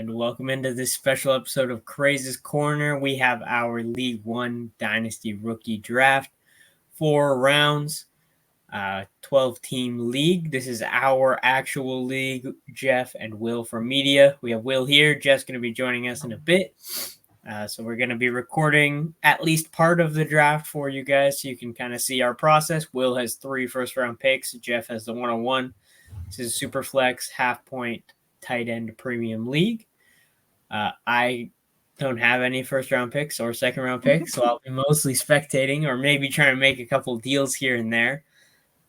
and welcome into this special episode of Crazy's Corner. We have our League One Dynasty Rookie Draft, 4 rounds, 12-team league. This is our actual league. Jeff and Will from media. We have Will here. Jeff's going to be joining us in a bit. So we're going to be recording at least part of the draft for you guys so you can kind of see our process. Will has 3 first-round picks. Jeff has the 101. This is Superflex, half-point, tight end premium league. I don't have any first-round picks or second-round picks, so I'll be mostly spectating or maybe trying to make a couple deals here and there.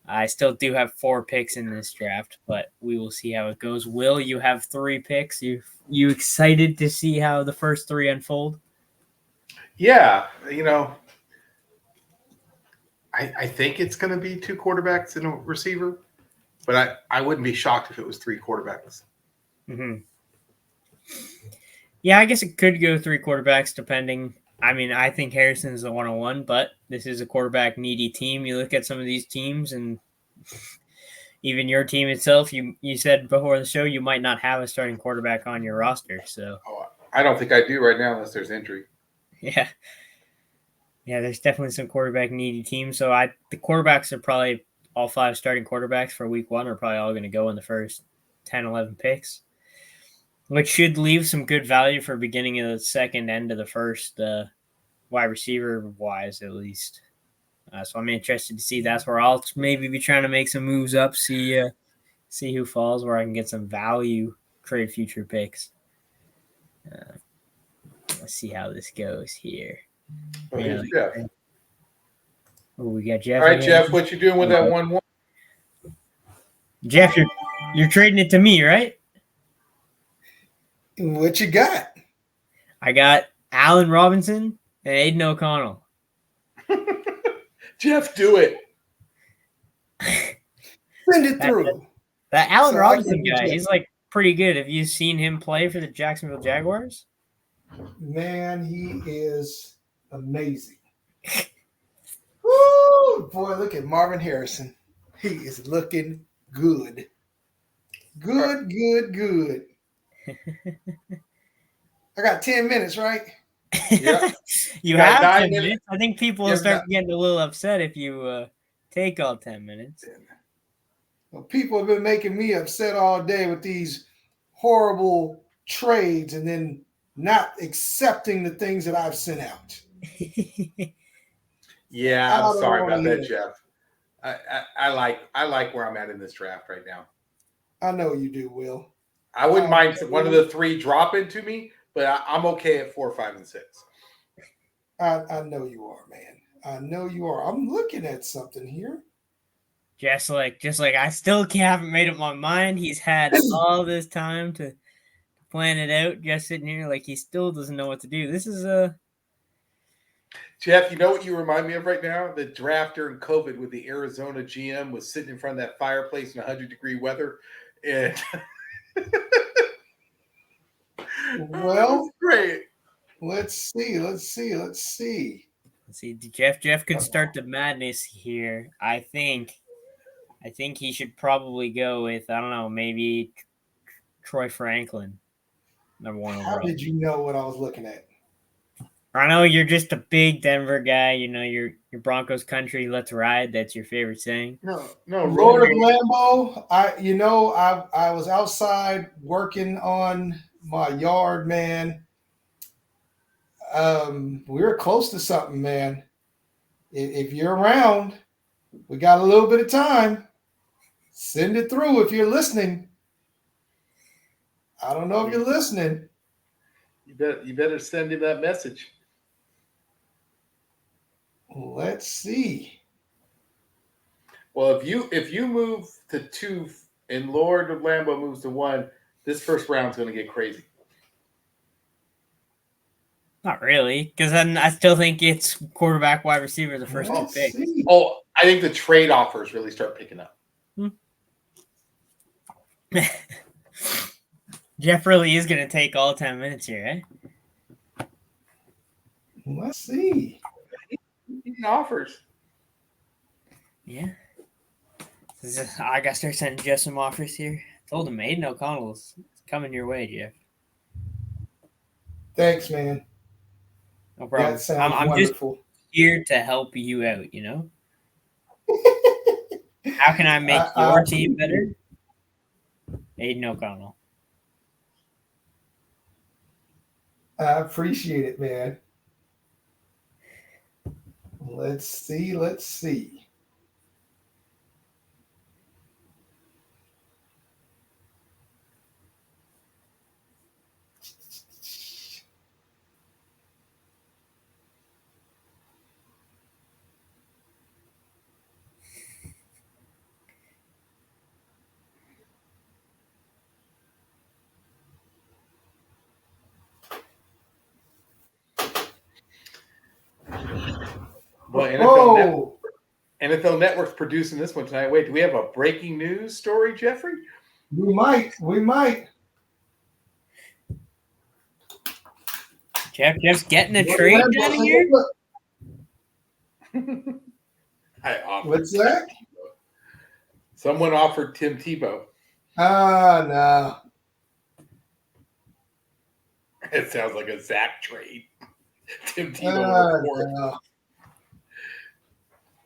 I still do have 4 picks in this draft, but we will see how it goes. Will, you have 3 picks. You excited to see how the first 3 unfold? Yeah, I think it's going to be 2 quarterbacks and a receiver, but I wouldn't be shocked if it was 3 quarterbacks. Mm-hmm. Yeah, I guess it could go 3 quarterbacks depending. I mean, I think Harrison is the 101, but this is a quarterback needy team. You look at some of these teams, and even your team itself, you said before the show you might not have a starting quarterback on your roster. So I don't think I do right now unless there's injury. Yeah, there's definitely some quarterback needy teams. So the quarterbacks are probably all 5 starting quarterbacks for week 1 are probably all going to go in the first 10, 11 picks, which should leave some good value for beginning of the second, end of the first, wide receiver wise at least. So I'm interested to see. That's where I'll maybe be trying to make some moves up, see who falls, where I can get some value, create future picks. Let's see how this goes here. Here's Jeff. Oh, we got Jeff. All right, Jeff, what you doing with that 1-1? Jeff, you're trading it to me, right? What you got? I got Allen Robinson and Aiden O'Connell. Jeff, do it. Send it through. That Allen Robinson guy, he's like pretty good. Have you seen him play for the Jacksonville Jaguars? Man, he is amazing. Woo! Boy, look at Marvin Harrison. He is looking good. Good. I got 10 minutes, right? Yeah. You have 10 minutes. I think people will start getting a little upset if you take all 10 minutes. Well, people have been making me upset all day with these horrible trades and then not accepting the things that I've sent out. Yeah, I'm sorry about that, Jeff. I like where I'm at in this draft right now. I know you do, Will. I wouldn't mind one of the 3 dropping to me, but I'm okay at 4, 5, and 6. I know you are, man. I know you are. I'm looking at something here. Just like I still haven't made up my mind. He's had all this time to plan it out, just sitting here like he still doesn't know what to do. This is Jeff, you know what you remind me of right now? The draft during COVID with the Arizona GM was sitting in front of that fireplace in 100-degree weather. And well, great. Let's see. Jeff could start the madness here. I think he should probably go with, I don't know, maybe Troy Franklin, number 1 overall. How did you know what I was looking at? I know you're just a big Denver guy. You know, your Broncos country, let's ride. That's your favorite saying. No. Lord of Lambeau. I was outside working on my yard, man. We were close to something, man. If you're around, we got a little bit of time. Send it through if you're listening. I don't know if you're listening. You better send him that message. Let's see. Well, if you move to 2 and Lord of Lambeau moves to 1, this first round's going to get crazy. Not really, because then I still think it's quarterback, wide receiver, the first 2 picks. Oh, I think the trade offers really start picking up. Jeff really is going to take all 10 minutes here, eh? Let's see. Offers. Yeah. I got to start sending Jeff some offers here. Told him Aiden O'Connell's coming your way, Jeff. Thanks, man. No That problem. sounds I'm just wonderful. here to help you out, you know? How can I make I your team appreciate better? it. Aiden O'Connell. I appreciate it, man. Let's see. Let's see. Well, Oh, NFL Network's producing this one tonight. Wait, do we have a breaking news story, Jeffrey? we might. We might. Jeff's getting a trade down here? What's that? Someone offered Tim Tebow. No. It sounds like a Zach trade. Tim Tebow in the fourth. No.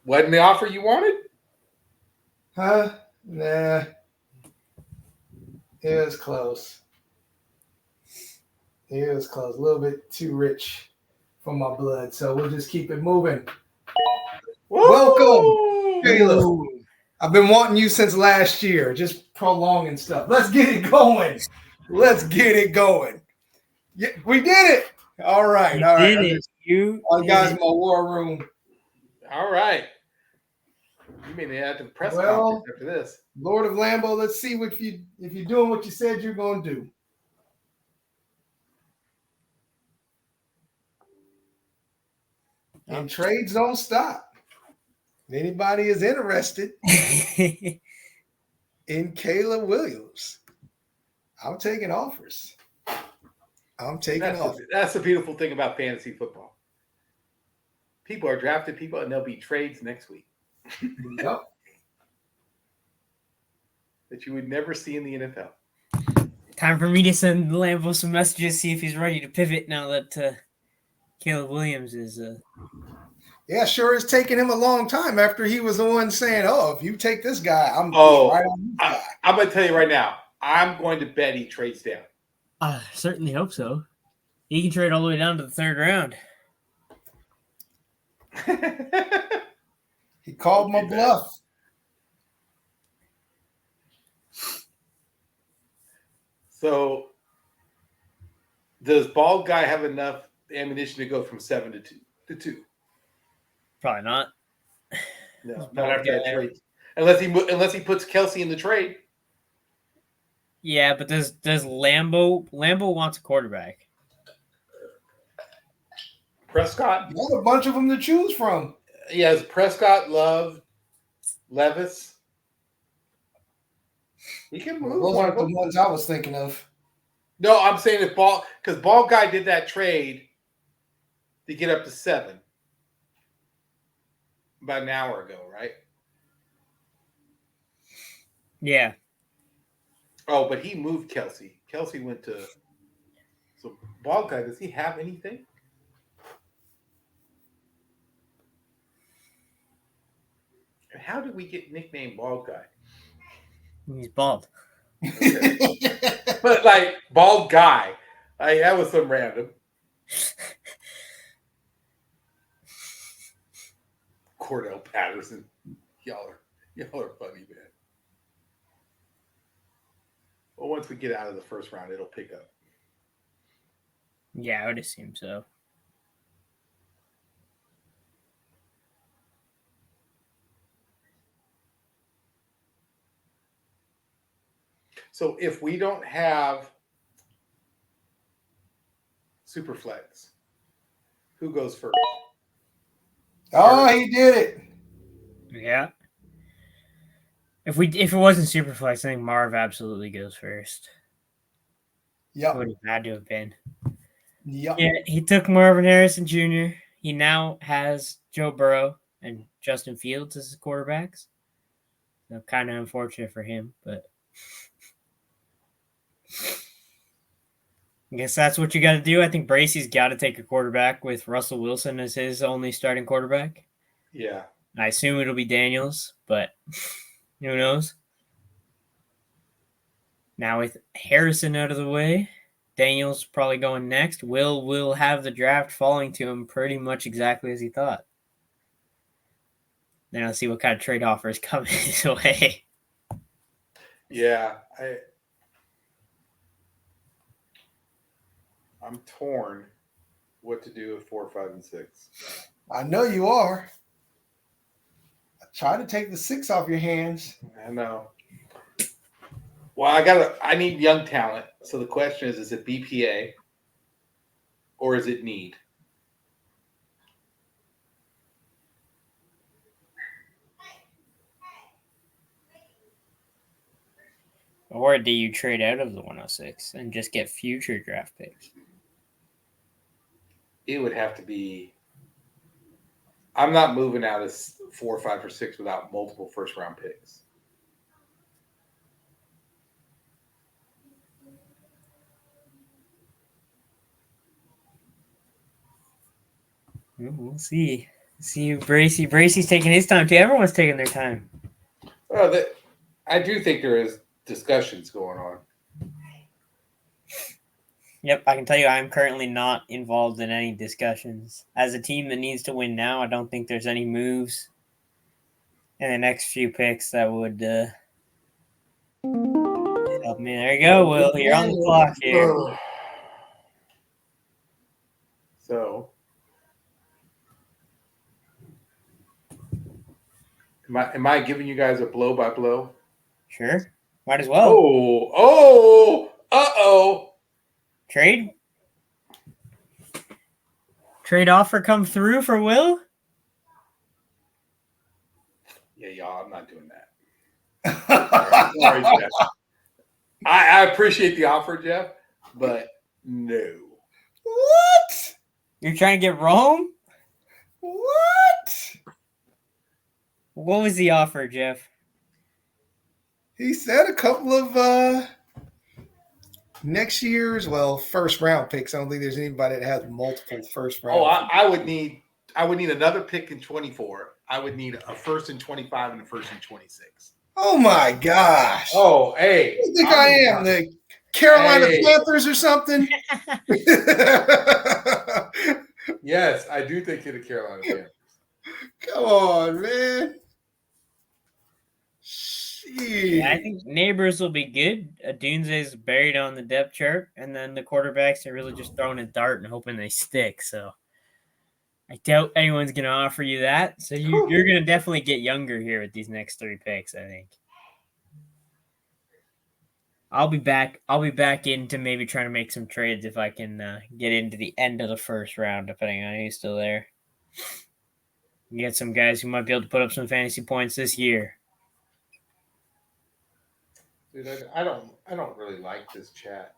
Wasn't the offer you wanted? Huh? Nah. It was close. It was close. A little bit too rich for my blood. So we'll just keep it moving. Whoa! Welcome, Caleb. I've been wanting you since last year, just prolonging stuff. Let's get it going. Let's get it going. Yeah, we did it. All right. You All right. did it. You guys did in my war room. All right. You may have to press Well, conference after this. Lord of Lambeau, let's see if you're doing what you said you're going to do. And trades don't stop. If anybody is interested it. in Caleb Williams, I'm taking offers. I'm taking offers. That's the beautiful thing about fantasy football. People are drafted people, and there'll be trades next week. Yep. That you would never see in the NFL. Time for me to send Lambeau some messages, see if he's ready to pivot now that Caleb Williams is. Yeah, sure. It's taken him a long time after he was the one saying, "Oh, if you take this guy, I'm right on this guy." I'm going to tell you right now. I'm going to bet he trades down. I certainly hope so. He can trade all the way down to the third round. He called my bluff. So, does Bald Guy have enough ammunition to go from 7 to 2? Probably not. No, not after that trade. Unless he puts Kelsey in the trade. Yeah, but does Lambeau wants a quarterback? Prescott. There's a bunch of them to choose from. He has Prescott, Love, Levis. He can move. Those aren't the ones I was thinking of. No, I'm saying because Bald Guy did that trade to get up to 7 about an hour ago, right? Yeah. Oh, but he moved Kelsey. Kelsey went to. So Bald Guy, does he have anything? And how did we get nicknamed Bald Guy? He's bald. Okay. But like Bald Guy, that was some random. Cordell Patterson, y'all are funny, man. Well, once we get out of the first round, it'll pick up. Yeah, I would assume so. So if we don't have Superflex, who goes first? Oh, he did it. Yeah. If it wasn't Superflex, I think Marv absolutely goes first. Yep. It would have had to have been. Yep. Yeah, he took Marvin Harrison Jr. He now has Joe Burrow and Justin Fields as his quarterbacks. So kind of unfortunate for him, but I guess that's what you got to do. I think Bracey's got to take a quarterback with Russell Wilson as his only starting quarterback. Yeah. I assume it'll be Daniels, but who knows? Now with Harrison out of the way, Daniels probably going next. Will have the draft falling to him pretty much exactly as he thought. Then I'll see what kind of trade offers come his way. Yeah. I'm torn what to do with 4, 5, and 6. I know you are. I try to take the 6 off your hands. I know. Well, I need young talent. So the question is it BPA or is it need? Or do you trade out of the 106 and just get future draft picks? It would have to be. I'm not moving out of 4, 5, or 6 without multiple first round picks. We'll see. See Bracey's taking his time too. Everyone's taking their time. Well, I do think there is discussions going on. Yep, I can tell you I'm currently not involved in any discussions. As a team that needs to win now, I don't think there's any moves in the next few picks that would help me. There you go, Will. You're on the clock here. So, am I giving you guys a blow by blow? Sure. Might as well. Uh-oh. Trade offer come through for Will? Yeah, y'all, I'm not doing that. Sorry, Jeff. I appreciate the offer, Jeff, but no. What? You're trying to get Rome? What? What was the offer, Jeff? He said a couple of next year's, first round picks. I don't think there's anybody that has multiple first round. Oh, I would need another pick in 24. I would need a first in 25 and a first in 26. Oh my gosh. Oh, hey. Who do you think I am? The Carolina Panthers or something? Yes, I do think you're the Carolina Panthers. Come on, man. Yeah, I think Neighbors will be good. Dunze's buried on the depth chart, and then the quarterbacks are really just throwing a dart and hoping they stick. So I doubt anyone's going to offer you that. So you're going to definitely get younger here with these next 3 picks, I think. I'll be back into maybe trying to make some trades if I can get into the end of the first round, depending on who's still there. You get some guys who might be able to put up some fantasy points this year. Dude, I don't really like this chat.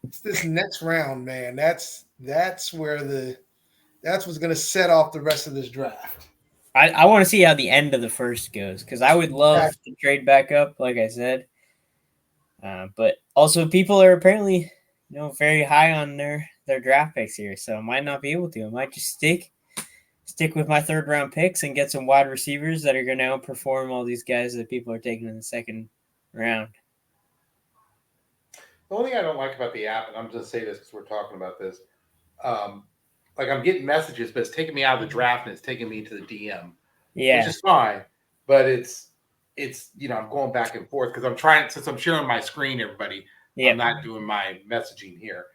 It's this next round, man. That's what's going to set off the rest of this draft. I want to see how the end of the first goes because I would love to trade back up, like I said. But also, people are apparently, very high on their draft picks here, so I might not be able to. I might just stick with my third round picks and get some wide receivers that are going to outperform all these guys that people are taking in the second round. The only thing I don't like about the app, and I'm just saying this because we're talking about this, like I'm getting messages, but it's taking me out of the draft and it's taking me to the DM, which is fine. But it's I'm going back and forth because I'm trying, since I'm sharing my screen, everybody, I'm not doing my messaging here.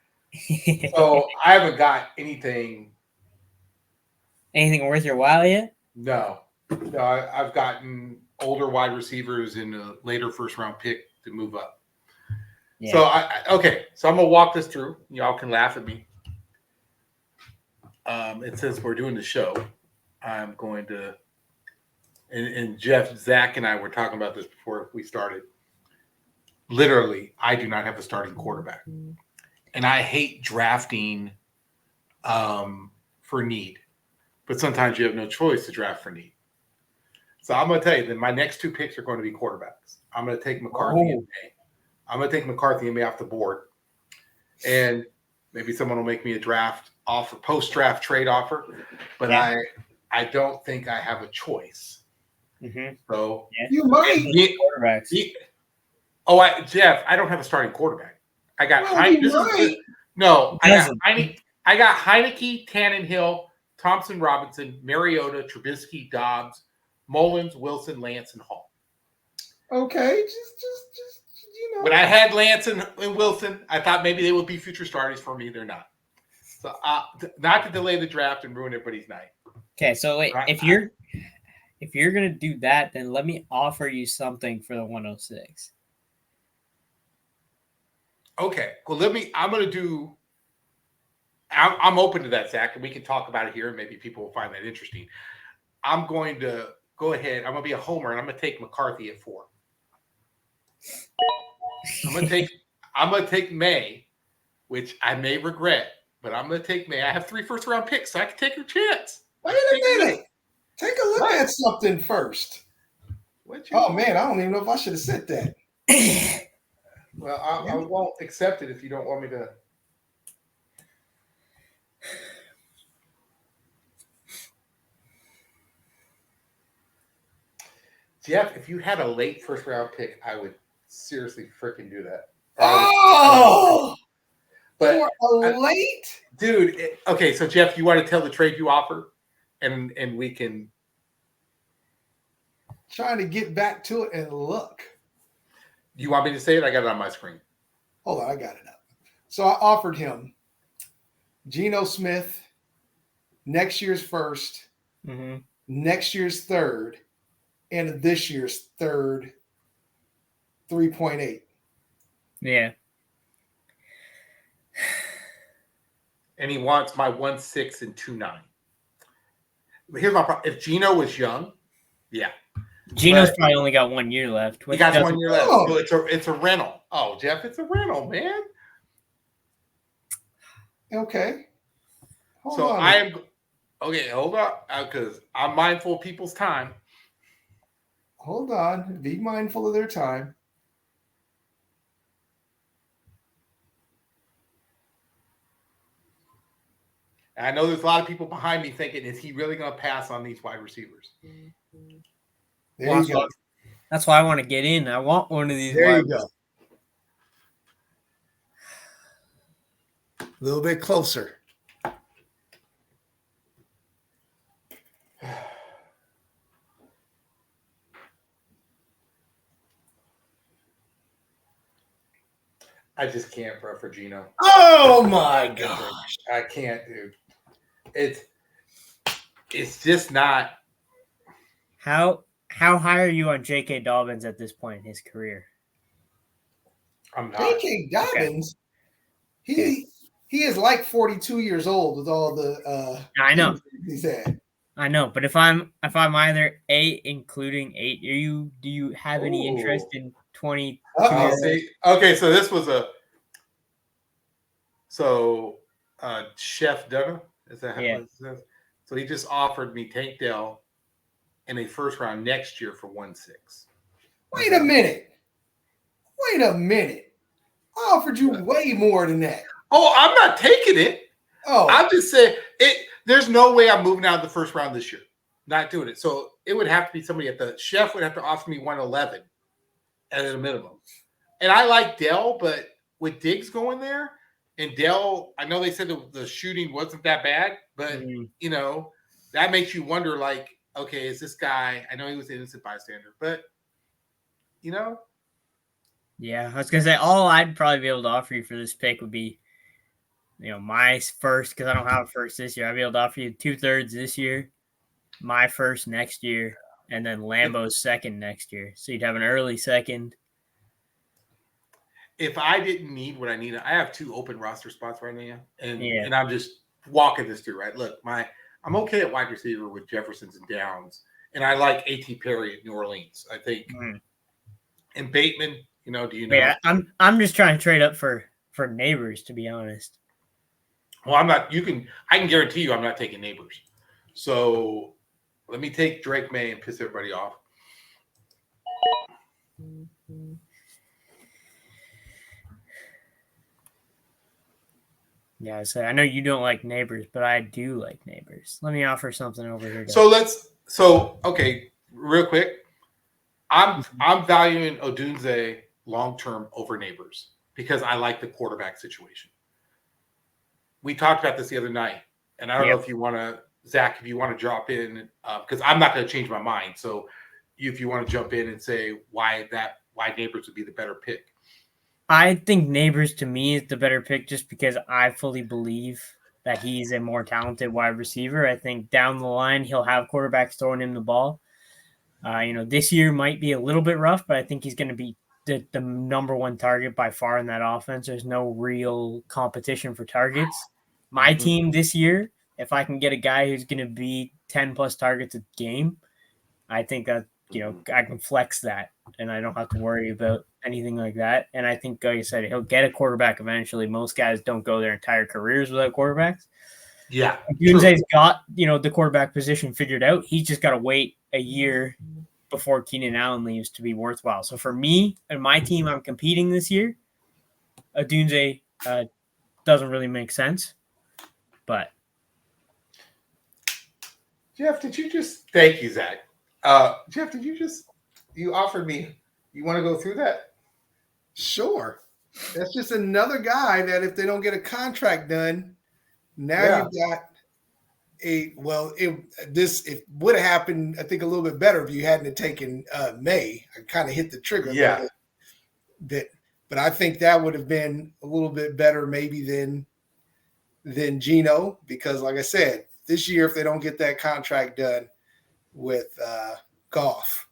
So I haven't got anything worth your while yet? No, I've gotten older wide receivers in a later first round pick to move up. Yeah. So I'm gonna walk this through. Y'all can laugh at me. And since we're doing the show, I'm going to. And Zach, and I were talking about this before we started. Literally, I do not have a starting quarterback, and I hate drafting for need. But sometimes you have no choice to draft for need. So I'm going to tell you that my next 2 picks are going to be quarterbacks. I'm going to take McCarthy and May. I'm going to take McCarthy and May off the board. and maybe someone will make me a draft offer, post-draft trade offer, but I don't think I have a choice. Mm-hmm. So you might. Quarterbacks. Jeff, I don't have a starting quarterback. I got Heineke. I got Heineke, Tannenhill, Thompson, Robinson, Mariota, Trubisky, Dobbs, Mullins, Wilson, Lance, and Hall. Okay, just When I had Lance and Wilson, I thought maybe they would be future starters for me. They're not. So not to delay the draft and ruin everybody's night. Okay, so wait, if you're gonna do that, then let me offer you something for the 106. Okay, well I'm open to that, Zach, and we can talk about it here, and maybe people will find that interesting. I'm going to go ahead. I'm going to be a homer, and I'm going to take McCarthy at 4. I'm going to take May, which I may regret, but I'm going to take May. I have 3 first-round picks, so I can take a chance. Wait a minute. Take a look at something first. Oh, man, I don't even know if I should have said that. Well, I won't accept it if you don't want me to. Jeff, if you had a late first-round pick, I would seriously freaking do that. But for a late? Dude, okay, so Jeff, you want to tell the trade you offer? And we can... Trying to get back to it and look. Do you want me to say it? I got it on my screen. Hold on, I got it up. So I offered him Geno Smith, next year's first, next year's third, and this year's third, 3.8. Yeah. And he wants my 1.6 and 2.9. Here's my problem. If Geno was young, yeah. Geno's probably only got 1 year left. He got 1 year left. So it's a rental. Oh, Jeff, it's a rental, man. Okay. Hold on, because I'm mindful of people's time. Hold on. Be mindful of their time. I know there's a lot of people behind me thinking, is he really going to pass on these wide receivers? There you go. That's why I want to get in. I want one of these. There you go. A little bit closer. I just can't, bro, for Geno. Oh my gosh. I can't, dude. It's just not. How high are you on J.K. Dobbins at this point in his career? I'm not. J.K. Dobbins? Okay. He is like 42 years old with all the I know he's had. I know, but if I'm either 8, including 8, do you have any interest in 20? Okay, so this was Chef Dunham, is that how it says? So he just offered me Tank Dell in a first round next year for 1.6. Wait a minute. I offered you way more than that. Oh, I'm not taking it. Oh, I'm just saying there's no way I'm moving out of the first round this year. Not doing it. So it would have to be somebody Chef would have to offer me 111 at a minimum. And I like Dell, but with Diggs going there, and Dell, I know they said the shooting wasn't that bad, but that makes you wonder, like, okay, is this guy? I know he was an innocent bystander, but Yeah, I was gonna say all I'd probably be able to offer you for this pick would be, my first, because I don't have a first this year. I'd be able to offer you 2/3 this year, my first next year, and then Lambo's second next year. So you'd have an early second. If I didn't need what I need, I have 2 open roster spots right now, and I'm just walking this through. Right, look, I'm okay at wide receiver with Jefferson's and Downs, and I like A.T. Perry at New Orleans. I think, and Bateman. Do you know? Yeah, I'm just trying to trade up for Neighbors, to be honest. Well, I'm not. I can guarantee you, I'm not taking Neighbors. So let me take Drake May and piss everybody off. Yeah, so I know you don't like Neighbors, but I do like Neighbors. Let me offer something over here. Okay, real quick. I'm valuing Odunze long term over Neighbors because I like the quarterback situation. We talked about this the other night, and I don't know if you want to, Zach, if you want to drop in, because I'm not going to change my mind. So, if you want to jump in and say why Neighbors would be the better pick. I think Neighbors to me is the better pick just because I fully believe that he's a more talented wide receiver. I think down the line he'll have quarterbacks throwing him the ball. This year might be a little bit rough, but I think he's going to be the number one target by far in that offense. There's no real competition for targets. My team this year, if I can get a guy who's going to be 10 plus targets a game, I think that, I can flex that and I don't have to worry about anything like that. And I think, like I said, he'll get a quarterback eventually. Most guys don't go their entire careers without quarterbacks. Yeah. Dunze's got, the quarterback position figured out. He's just got to wait a year before Keenan Allen leaves to be worthwhile. So for me and my team, I'm competing this year. Dunze doesn't really make sense, but Jeff, did you just? Thank you, Zach. Jeff, did you offered me? You want to go through that? Sure. That's just another guy that if they don't get a contract done, now you've got it would have happened, I think, a little bit better if you hadn't taken May. I kind of hit the trigger a little bit. But I think that would have been a little bit better maybe than Geno, because like I said, this year if they don't get that contract done with Goff,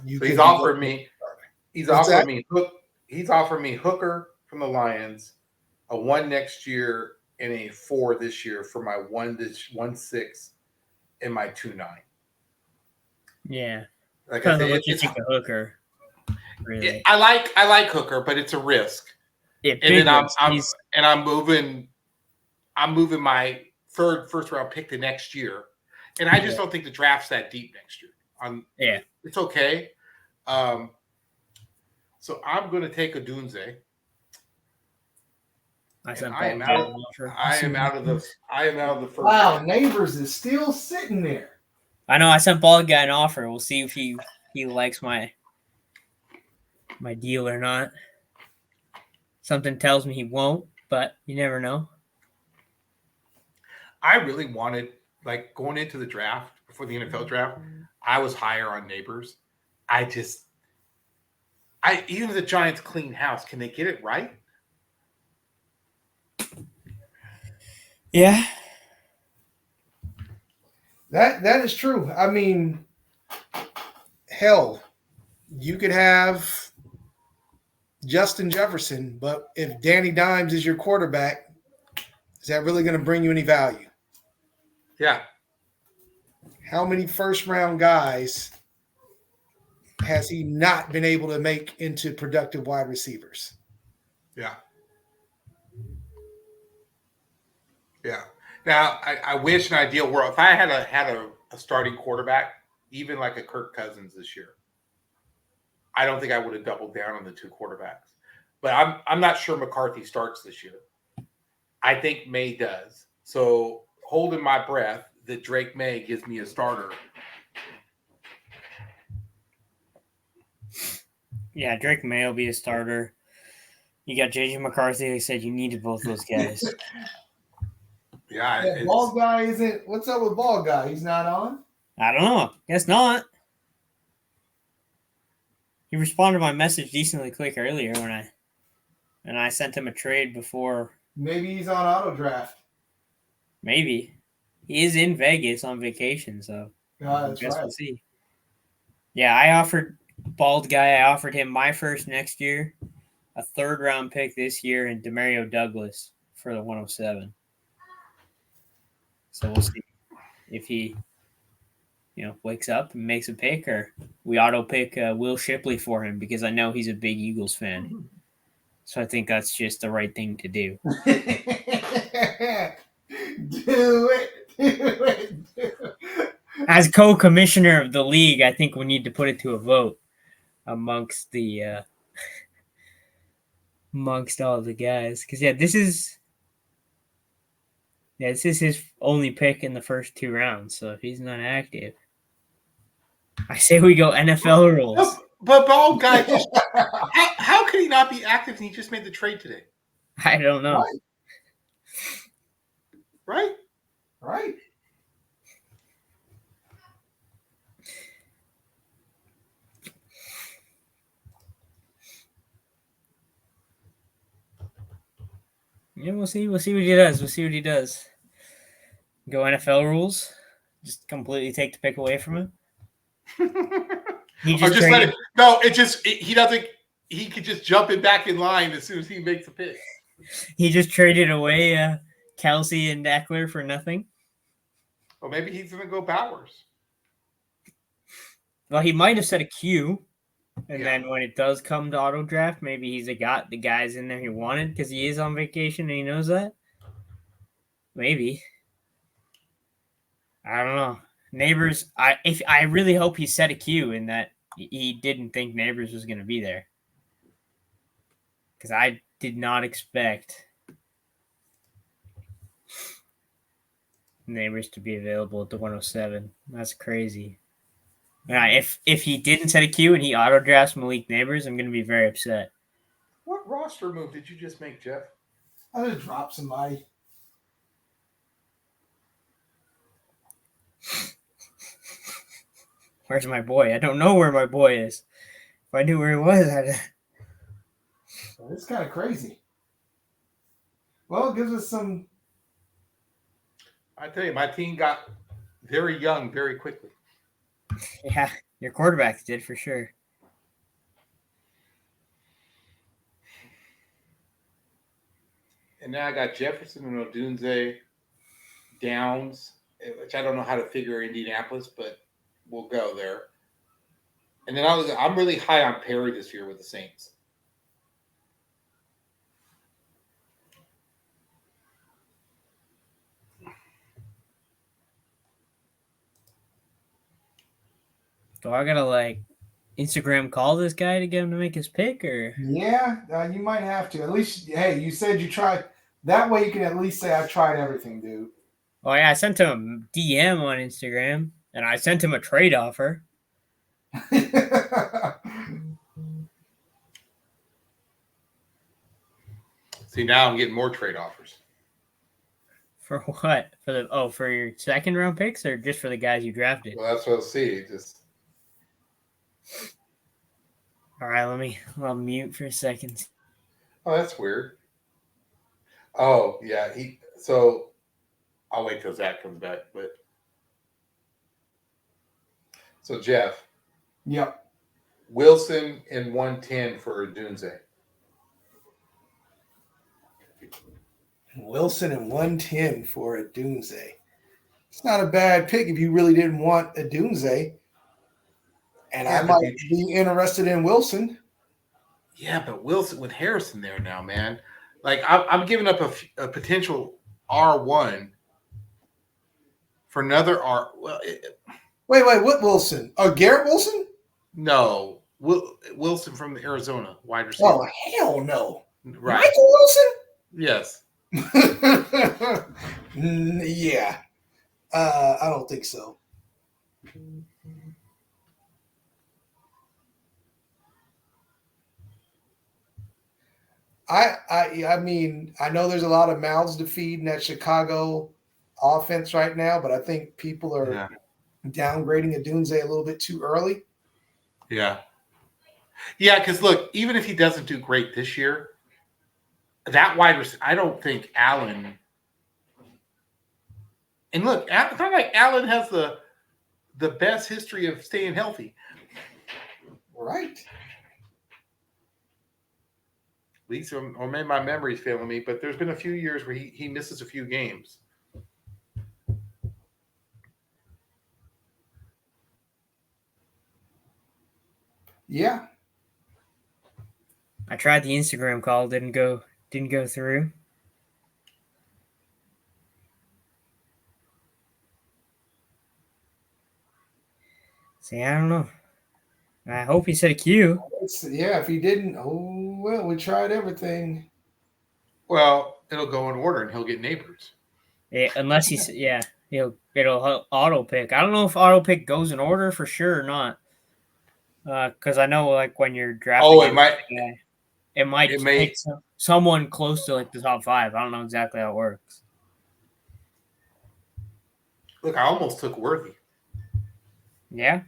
he's offered me Hooker from the Lions, a 1 next year and a 4 this year for my 1.6 and my 2.9. Yeah, like I said, it's a Hooker. Really, I like Hooker, but it's a risk. And then I'm moving my first round pick the next year, and I just don't think the draft's that deep next year. It's okay. So I'm going to take Odunze. I am out of the first. Wow, Neighbors is still sitting there. I know. I sent Bald Guy an offer. We'll see if he likes my deal or not. Something tells me he won't, but you never know. I really wanted, like, going into the draft before the NFL draft, I was higher on Neighbors. Even if the Giants clean house, can they get it right? Yeah. That is true. I mean, hell, you could have Justin Jefferson, but if Danny Dimes is your quarterback, is that really going to bring you any value? Yeah. How many first-round guys has he not been able to make into productive wide receivers? Yeah. Yeah. Now, I wish an ideal world, if I had a starting quarterback, even like a Kirk Cousins this year, I don't think I would have doubled down on the two quarterbacks. But I'm not sure McCarthy starts this year. I think May does. So holding my breath that Drake May gives me a starter. Yeah, Drake May will be a starter. You got JJ McCarthy. They said you needed both those guys. Yeah, Ball Guy isn't. What's up with Ball Guy? He's not on? I don't know. Guess not. He responded to my message decently quick earlier when I sent him a trade before. Maybe he's on auto draft. Maybe. He is in Vegas on vacation, so that's right. We'll see. Yeah, I offered Bald Guy. I offered him my first next year, a third-round pick this year, and Demario Douglas for the 107. So we'll see if he, wakes up and makes a pick, or we auto pick Will Shipley for him because I know he's a big Eagles fan. So I think that's just the right thing to do. Do it. As co-commissioner of the league, I think we need to put it to a vote amongst all the guys. Because this is Yeah, this is his only pick in the first 2 rounds. So if he's not active, I say we go NFL rules. But bald guy, just how could he not be active? And he just made the trade today. I don't know. Right. Yeah, we'll see. We'll see what he does. We'll see what he does. Go NFL rules. Just completely take the pick away from him. He just let it. No, he doesn't. He could just jump it back in line as soon as he makes a pick. He just traded away Kelsey and Eckler for nothing. Well, maybe he's gonna go Bowers. Well, he might have set a Q, and then when it does come to auto draft, maybe he's got the guys in there he wanted because he is on vacation and he knows that. Maybe. I don't know. Neighbors, I really hope he set a Q in that he didn't think Neighbors was going to be there. Because I did not expect Neighbors to be available at the 107. That's crazy. If he didn't set a Q and he auto drafts Malik Neighbors, I'm going to be very upset. What roster move did you just make, Jeff? I just dropped somebody. Where's my boy? I don't know where my boy is. If I knew where he was, It's kind of crazy. Well, it gives us some. I tell you, my team got very young very quickly. Yeah, your quarterbacks did for sure. And now I got Jefferson and Odunze, Downs, which I don't know how to figure Indianapolis, but we'll go there. And then I'm really high on Perry this year with the Saints. Do I gotta Instagram call this guy to get him to make his pick, or? Yeah, you might have to. At least, hey, you said you tried. That way, you can at least say I tried everything, dude. Oh yeah, I sent him a DM on Instagram, and I sent him a trade offer. See, now I'm getting more trade offers. For what? For your second round picks, or just for the guys you drafted? Well, that's what I'll see. All right, I'll mute for a second. Oh, that's weird. Oh, yeah. So I'll wait till Zach comes back. But so Jeff. Yep. Wilson in 110 for Odunze. Wilson in 110 for Odunze. It's not a bad pick if you really didn't want Odunze. And I might be interested in Wilson. Yeah, but Wilson with Harrison there now, man. I'm giving up a potential R1 for another R. Well, wait, what Wilson? Garrett Wilson? No, Wilson from Arizona, wide receiver. Oh, hell no! Right, Michael Wilson? Yes. Yeah, I don't think so. I mean, I know there's a lot of mouths to feed in that Chicago offense right now, but I think people are downgrading Odunze a little bit too early. Yeah, because look, even if he doesn't do great this year, that wide receiver, I don't think Allen. And look, it's not like Allen has the best history of staying healthy. Right. At least, or maybe my memory's failing me, but there's been a few years where he misses a few games. Yeah. I tried the Instagram call, didn't go through. See, I don't know. I hope he said a Q. Yeah, if he didn't, oh well, we tried everything. Well, it'll go in order, and he'll get Neighbors. unless he's it'll auto pick. I don't know if auto pick goes in order for sure or not. Because I know like when you're drafting, it might pick someone close to like the top 5. I don't know exactly how it works. Look, I almost took Worthy. Yeah.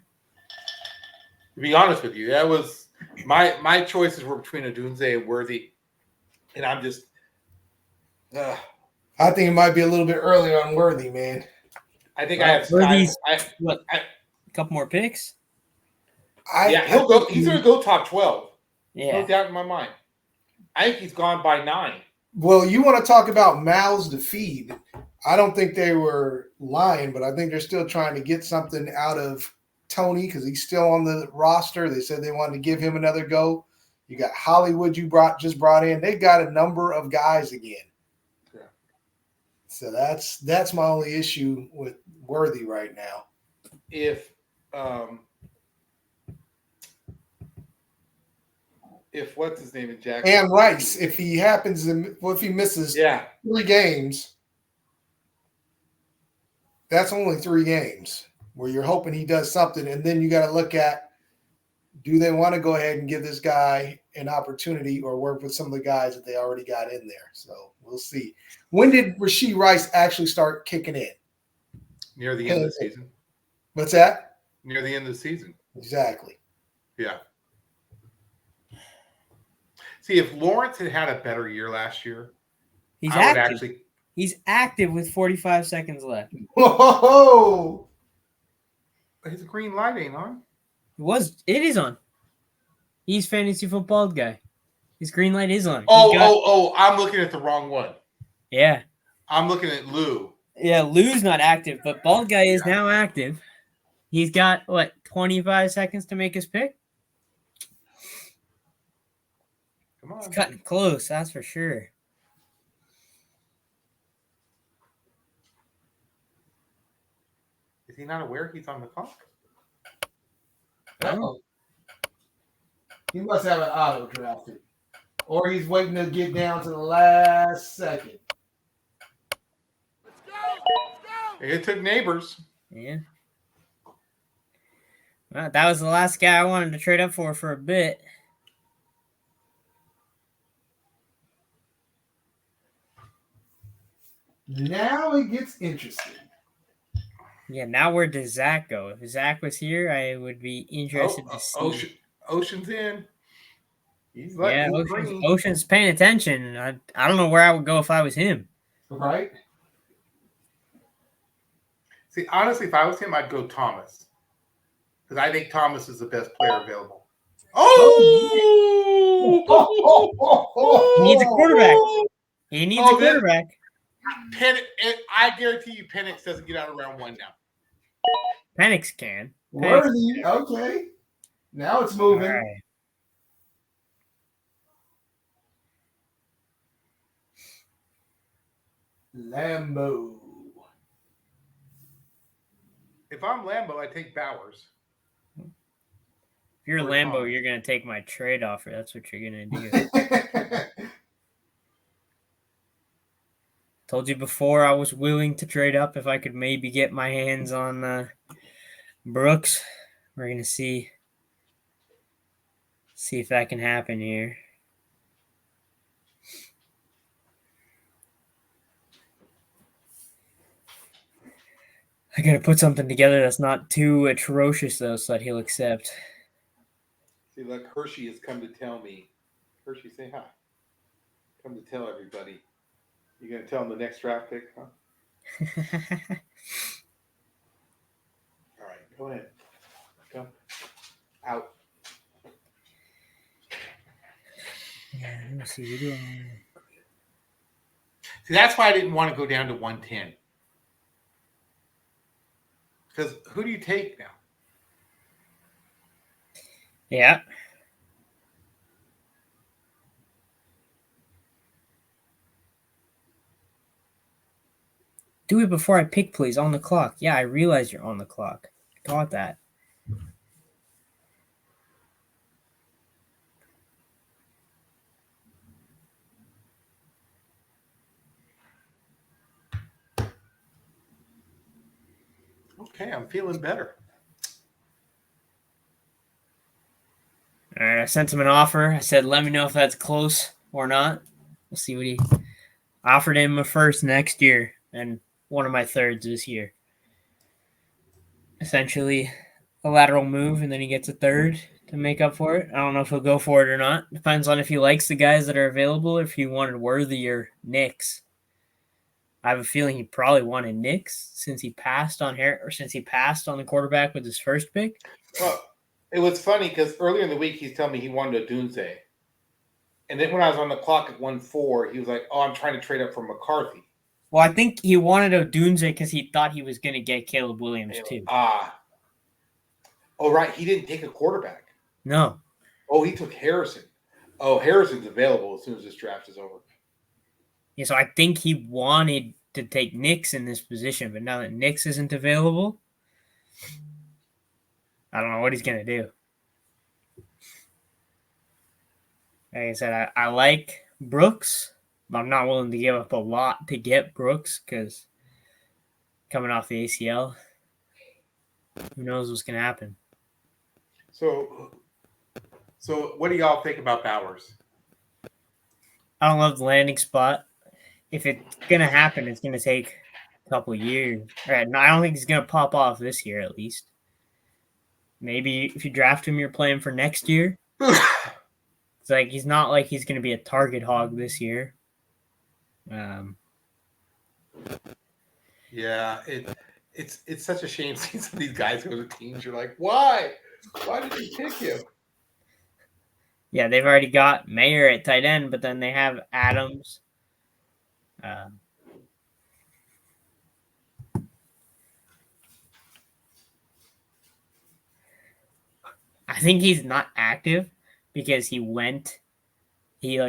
To be honest with you, that was my choices were between Odunze and Worthy, and I'm just. I think it might be a little bit early on Worthy, man. I think I have Worthy's a couple more picks. He'll go. He's going to go top 12. Yeah, no doubt in my mind. I think he's gone by 9. Well, you want to talk about mouths to feed? I don't think they were lying, but I think they're still trying to get something out of Tony because he's still on the roster. They said they wanted to give him another go. You got Hollywood just brought in. They've got a number of guys again. Yeah. So that's my only issue with Worthy right now. If what's his name in Jackson? And Rice, if he misses 3 games, that's only 3 games where you're hoping he does something. And then you got to look at, do they want to go ahead and give this guy an opportunity or work with some of the guys that they already got in there? So we'll see. When did Rashee Rice actually start kicking in? Near the end of the season. What's that? Near the end of the season. Exactly. Yeah. See, if Lawrence had a better year last year, he's active with 45 seconds left. Whoa! His green light ain't on. It is on. He's fantasy football guy. His green light is on. I'm looking at the wrong one. Yeah. I'm looking at Lou. Yeah, Lou's not active, but Bald Guy is now active. He's got, 25 seconds to make his pick? Come on. It's cutting close, that's for sure. Is he not aware he's on the clock? Uh-oh. He must have an auto drafted. Or he's waiting to get down to the last second. Let's go! It took Neighbors. Yeah. Well, that was the last guy I wanted to trade up for a bit. Now it gets interesting. Yeah, now where does Zach go? If Zach was here, I would be interested to see. Ocean's in. Ocean's paying attention. I don't know where I would go if I was him. Right? See, honestly, if I was him, I'd go Thomas. Because I think Thomas is the best player available. He needs a quarterback. He needs a quarterback. I guarantee you Penix doesn't get out of round 1 now. Penix can. Worthy. Okay. Now it's moving. All right. Lambo. If I'm Lambo, I take Bowers. If you're Lambo, you're going to take my trade offer. That's what you're going to do. Told you before I was willing to trade up if I could maybe get my hands on Brooks. We're going to see if that can happen here. I got to put something together that's not too atrocious, though, so that he'll accept. See, look, Hershey has come to tell me. Hershey, say hi. Come to tell everybody. You going to tell him the next draft pick, huh? All right, go ahead. Go. Out. Yeah, let me see. See, that's why I didn't want to go down to 110. Because who do you take now? Yeah. Do it before I pick, please. On the clock. Yeah, I realize you're on the clock. I got that. Okay, I'm feeling better. All right, I sent him an offer. I said, let me know if that's close or not. We'll see what he offered him a first next year and one of my thirds this year. Essentially a lateral move, and then he gets a third to make up for it. I don't know if he'll go for it or not. Depends on if he likes the guys that are available or if he wanted Worthy or Nix. I have a feeling he probably wanted Nix since he passed on the quarterback with his first pick. Well, it was funny because earlier in the week he's telling me he wanted a Dunze. And then when I was on the clock at 1-4, he was like, "Oh, I'm trying to trade up for McCarthy." Well, I think he wanted Odunze because he thought he was going to get Caleb Williams too. Oh, right. He didn't take a quarterback. No. Oh, he took Harrison. Oh, Harrison's available as soon as this draft is over. Yeah, so I think he wanted to take Nix in this position, but now that Nix isn't available, I don't know what he's going to do. Like I said, I like Brooks, but I'm not willing to give up a lot to get Brooks because coming off the ACL, who knows what's going to happen. So what do y'all think about Bowers? I don't love the landing spot. If it's going to happen, it's going to take a couple of years. Right, no, I don't think he's going to pop off this year, at least. Maybe if you draft him, you're playing for next year. It's like he's not like he's going to be a target hog this year. Yeah, it's such a shame seeing some of these guys go to teams. You're like, why? Why did you pick him? Yeah, they've already got Mayer at tight end, but then they have Adams. I think he's not active because he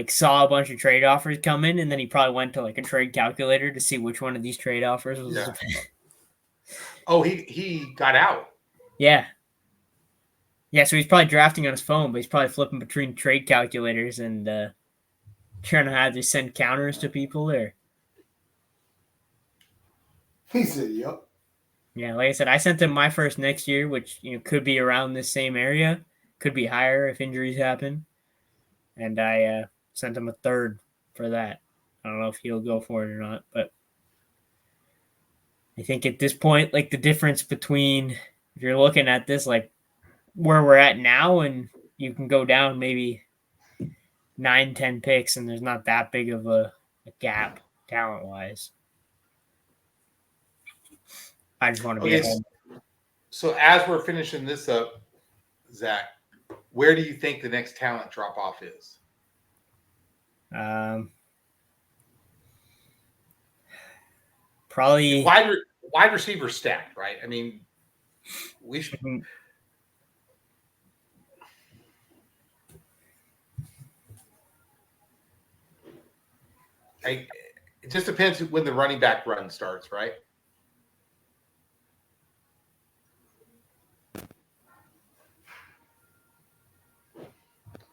saw a bunch of trade offers come in, and then he probably went to like a trade calculator to see which one of these trade offers was. Yeah. Oh, he got out. Yeah. Yeah, so he's probably drafting on his phone, but he's probably flipping between trade calculators and trying to either send counters to people or. He said, "Yep." Yeah, like I said, I sent him my first next year, which could be around this same area, could be higher if injuries happen, and I sent him a third for that. I don't know if he'll go for it or not, but I think at this point, like the difference between if you're looking at this, like where we're at now, and you can go down maybe 9-10 picks, and there's not that big of a gap talent wise. I just want to be ahead. So as we're finishing this up, Zach, where do you think the next talent drop off is? Probably wide receiver stacked, right? I mean, we should. It just depends when the running back run starts, right?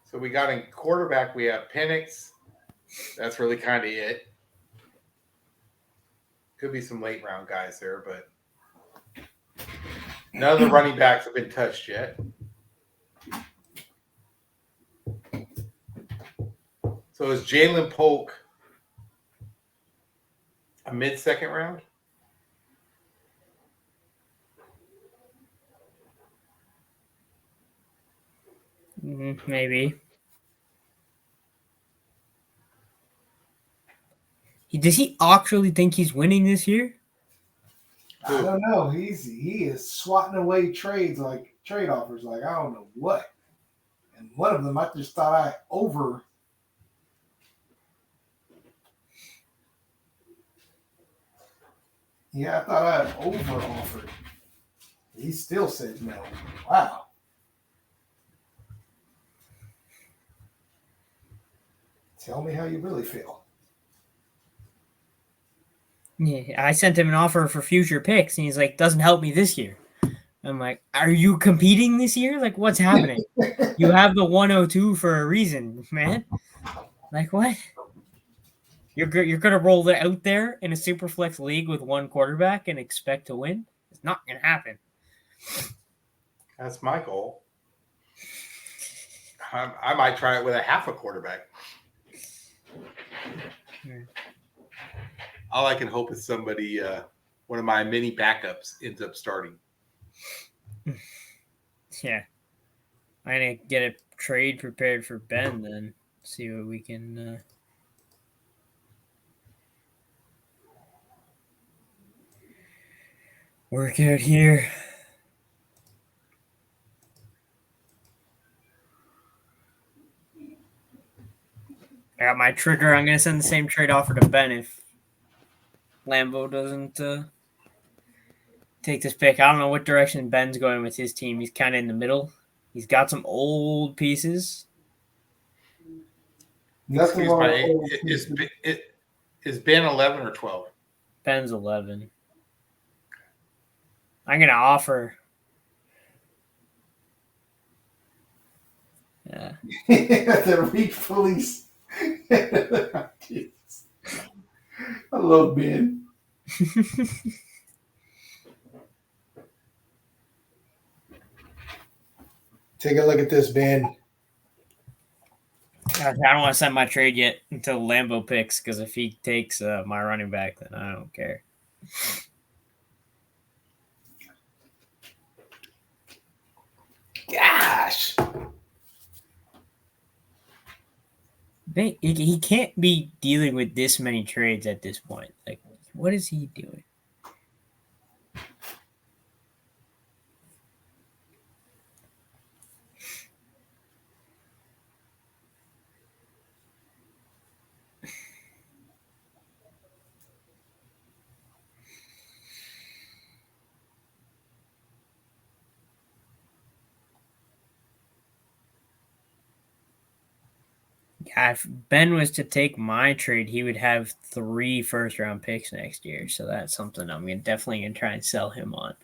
So we got in quarterback, we have Penix. That's really kind of it. Could be some late round guys there, but none of the running backs have been touched yet. So is Jalen Polk a mid-second round? Maybe. Does he actually think he's winning this year? I don't know. He is swatting away trade offers like I don't know what. And one of them I just thought I over. Yeah, I thought I had over offered. He still said no. Wow. Tell me how you really feel. Yeah, I sent him an offer for future picks, and he's like, doesn't help me this year. I'm like, are you competing this year? Like, what's happening? You have the 102 for a reason, man. Like, what? You're going to roll it out there in a Superflex league with one quarterback and expect to win? It's not going to happen. That's my goal. I might try it with a half a quarterback. All I can hope is somebody, one of my mini backups, ends up starting. Yeah. I'm going to get a trade prepared for Ben then. See what we can work out here. I got my trigger. I'm going to send the same trade offer to Ben if Lambeau doesn't take this pick. I don't know what direction Ben's going with his team. He's kind of in the middle. He's got some old pieces. Nothing wrong with old is Ben 11 or 12? Ben's 11. I'm going to offer. Yeah. The reach police. I love Ben. Take a look at this, Ben. I don't want to send my trade yet until Lambeau picks, because if he takes my running back, then I don't care. Gosh. He can't be dealing with this many trades at this point. Like, what is he doing? Yeah, if Ben was to take my trade, he would have 3 first-round picks next year. So that's something I'm definitely going to try and sell him on.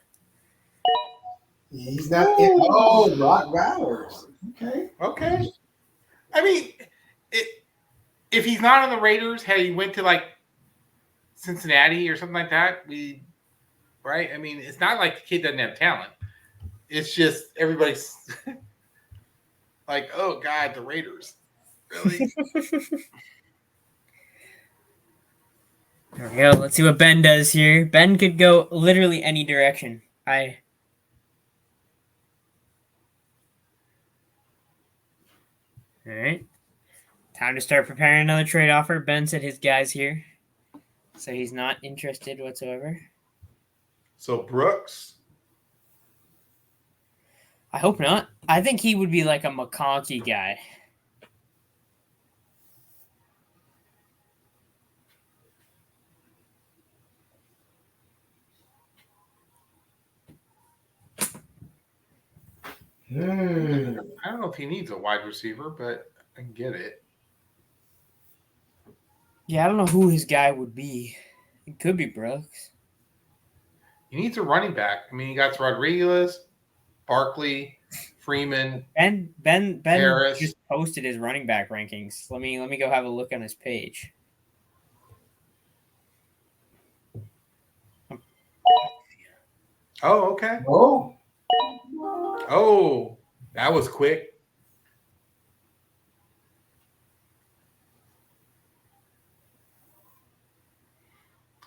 He's not in. Oh, Rock Bowers. Okay. I mean, if he's not on the Raiders, hey, he went to like Cincinnati or something like that, right? I mean, it's not like the kid doesn't have talent. It's just everybody's like, oh God, the Raiders. Really? There we go. Let's see what Ben does here. Ben could go literally any direction. All right. Time to start preparing another trade offer. Ben said his guy's here, so he's not interested whatsoever. So Brooks? I hope not. I think he would be like a McConkey guy. I don't know if he needs a wide receiver, but I can get it. Yeah, I don't know who his guy would be. It could be Brooks. He needs a running back. I mean, he got Rodriguez, Barkley, Freeman. Ben Harris. just posted his running back rankings. Let me go have a look on his page. Oh, okay. Oh, that was quick.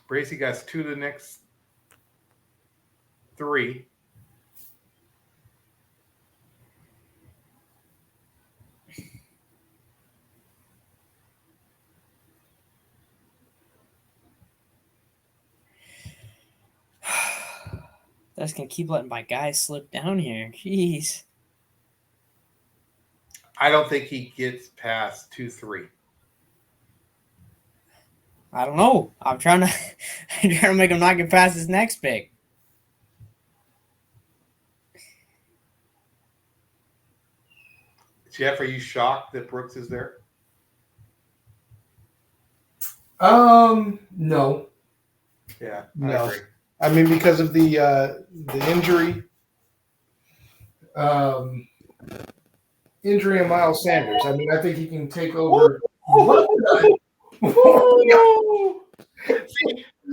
Bracy got 2 to the next 3. That's gonna keep letting my guys slip down here. Jeez. I don't think he gets past 2-3. I don't know. I'm trying to make him not get past his next pick. Jeff, are you shocked that Brooks is there? No. Yeah, No. I agree. I mean, because of the injury, injury of Miles Sanders. I mean, I think he can take over.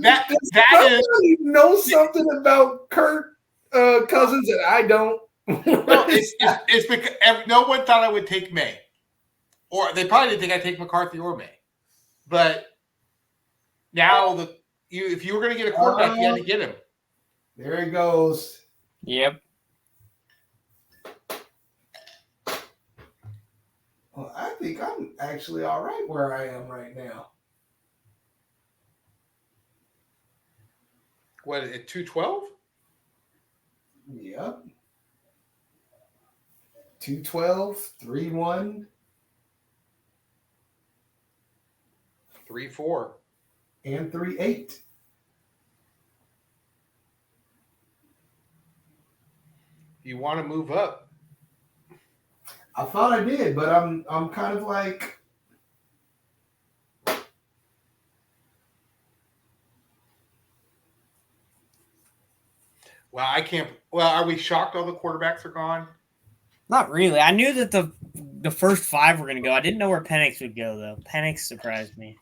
that somebody knows something about Kirk Cousins that I don't. No, it's because no one thought I would take May, or they probably didn't think I'd take McCarthy or May. But now if you were going to get a quarterback, you had to get him. There he goes. Yep. Well, I think I'm actually all right where I am right now. What, at 212? Yep. 212, 3-1. 3-4. And 3-8. You want to move up? I thought I did, but I'm kind of like. Well, I can't. Well, are we shocked all the quarterbacks are gone? Not really. I knew that the first 5 were going to go. I didn't know where Penix would go, though. Penix surprised me.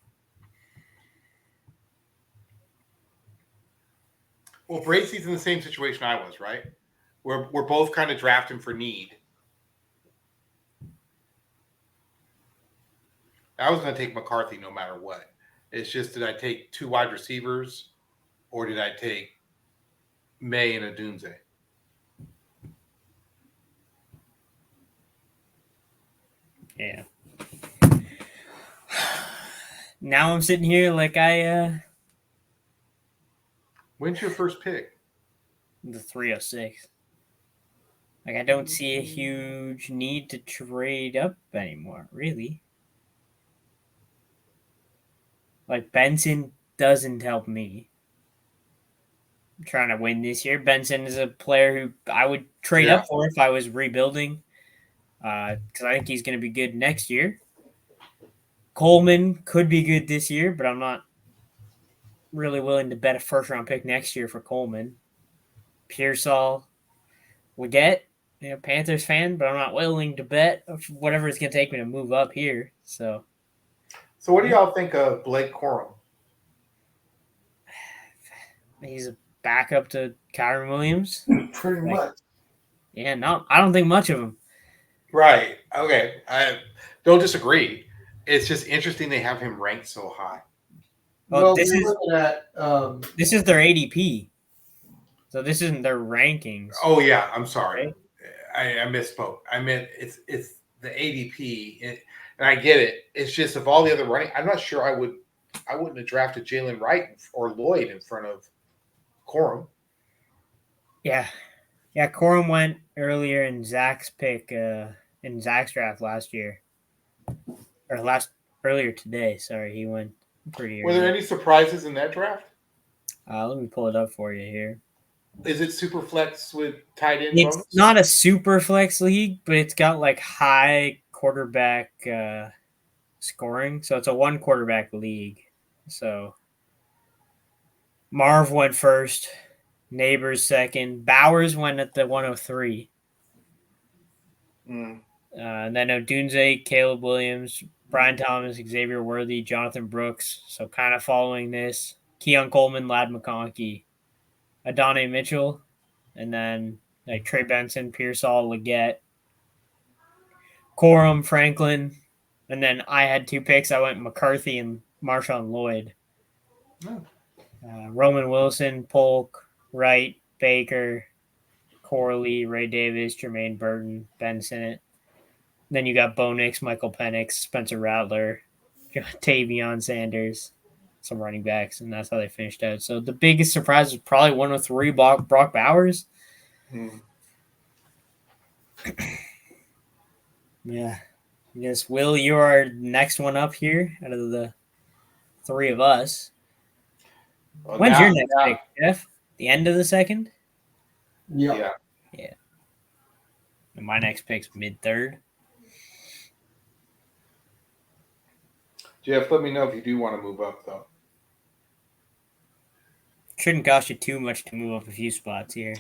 Well, Bracey's in the same situation I was, right? We're both kind of drafting for need. I was going to take McCarthy no matter what. It's just, did I take 2 wide receivers, or did I take May and Odunze? Yeah. Now I'm sitting here like When's your first pick? The 306. Like, I don't see a huge need to trade up anymore, really. Like, Benson doesn't help me. I'm trying to win this year. Benson is a player who I would trade up for if I was rebuilding, because I think he's going to be good next year. Coleman could be good this year, but I'm not really willing to bet a first-round pick next year for Coleman. Pearsall, Leggett, Panthers fan, but I'm not willing to bet whatever it's going to take me to move up here. So what do y'all think of Blake Corum? He's a backup to Kyron Williams. Pretty much. Yeah, no, I don't think much of him. Right. Okay. I don't disagree. It's just interesting they have him ranked so high. Well, this is their ADP. So this isn't their rankings. Oh yeah, I'm sorry. Right? I misspoke. I meant it's the ADP, and I get it. It's just of all the other running, I'm not sure I wouldn't have drafted Jalen Wright or Lloyd in front of Corum. Yeah. Corum went earlier in Zach's pick in Zach's draft last year, or earlier today. Sorry, he went pretty early. Were there any surprises in that draft? Let me pull it up for you here. Is it Superflex with tight end? It's bonus? Not a Superflex league, but it's got like high quarterback scoring. So it's a 1 quarterback league. So Marv went first, Neighbors second, Bowers went at the 103. And then Odunze, Caleb Williams, Brian Thomas, Xavier Worthy, Jonathan Brooks. So kind of following this, Keon Coleman, Ladd McConkey, Adonai Mitchell, and then like Trey Benson, Pearsall, Leggett, Corum, Franklin, and then I had 2 picks. I went McCarthy and Marshawn Lloyd. Roman Wilson, Polk, Wright, Baker, Corley, Ray Davis, Jermaine Burton, Ben Sinnott. Then you got Bo Nix, Michael Penix, Spencer Rattler, Tavion Sanders, some running backs, and that's how they finished out. So the biggest surprise was probably 103, Brock Bowers. Yeah. I guess, Will, you are next one up here out of the 3 of us. Well, when's your next pick, Jeff? The end of the second? Yeah. And my next pick's mid-3rd. Jeff, let me know if you do want to move up, though. Shouldn't cost you too much to move up a few spots here.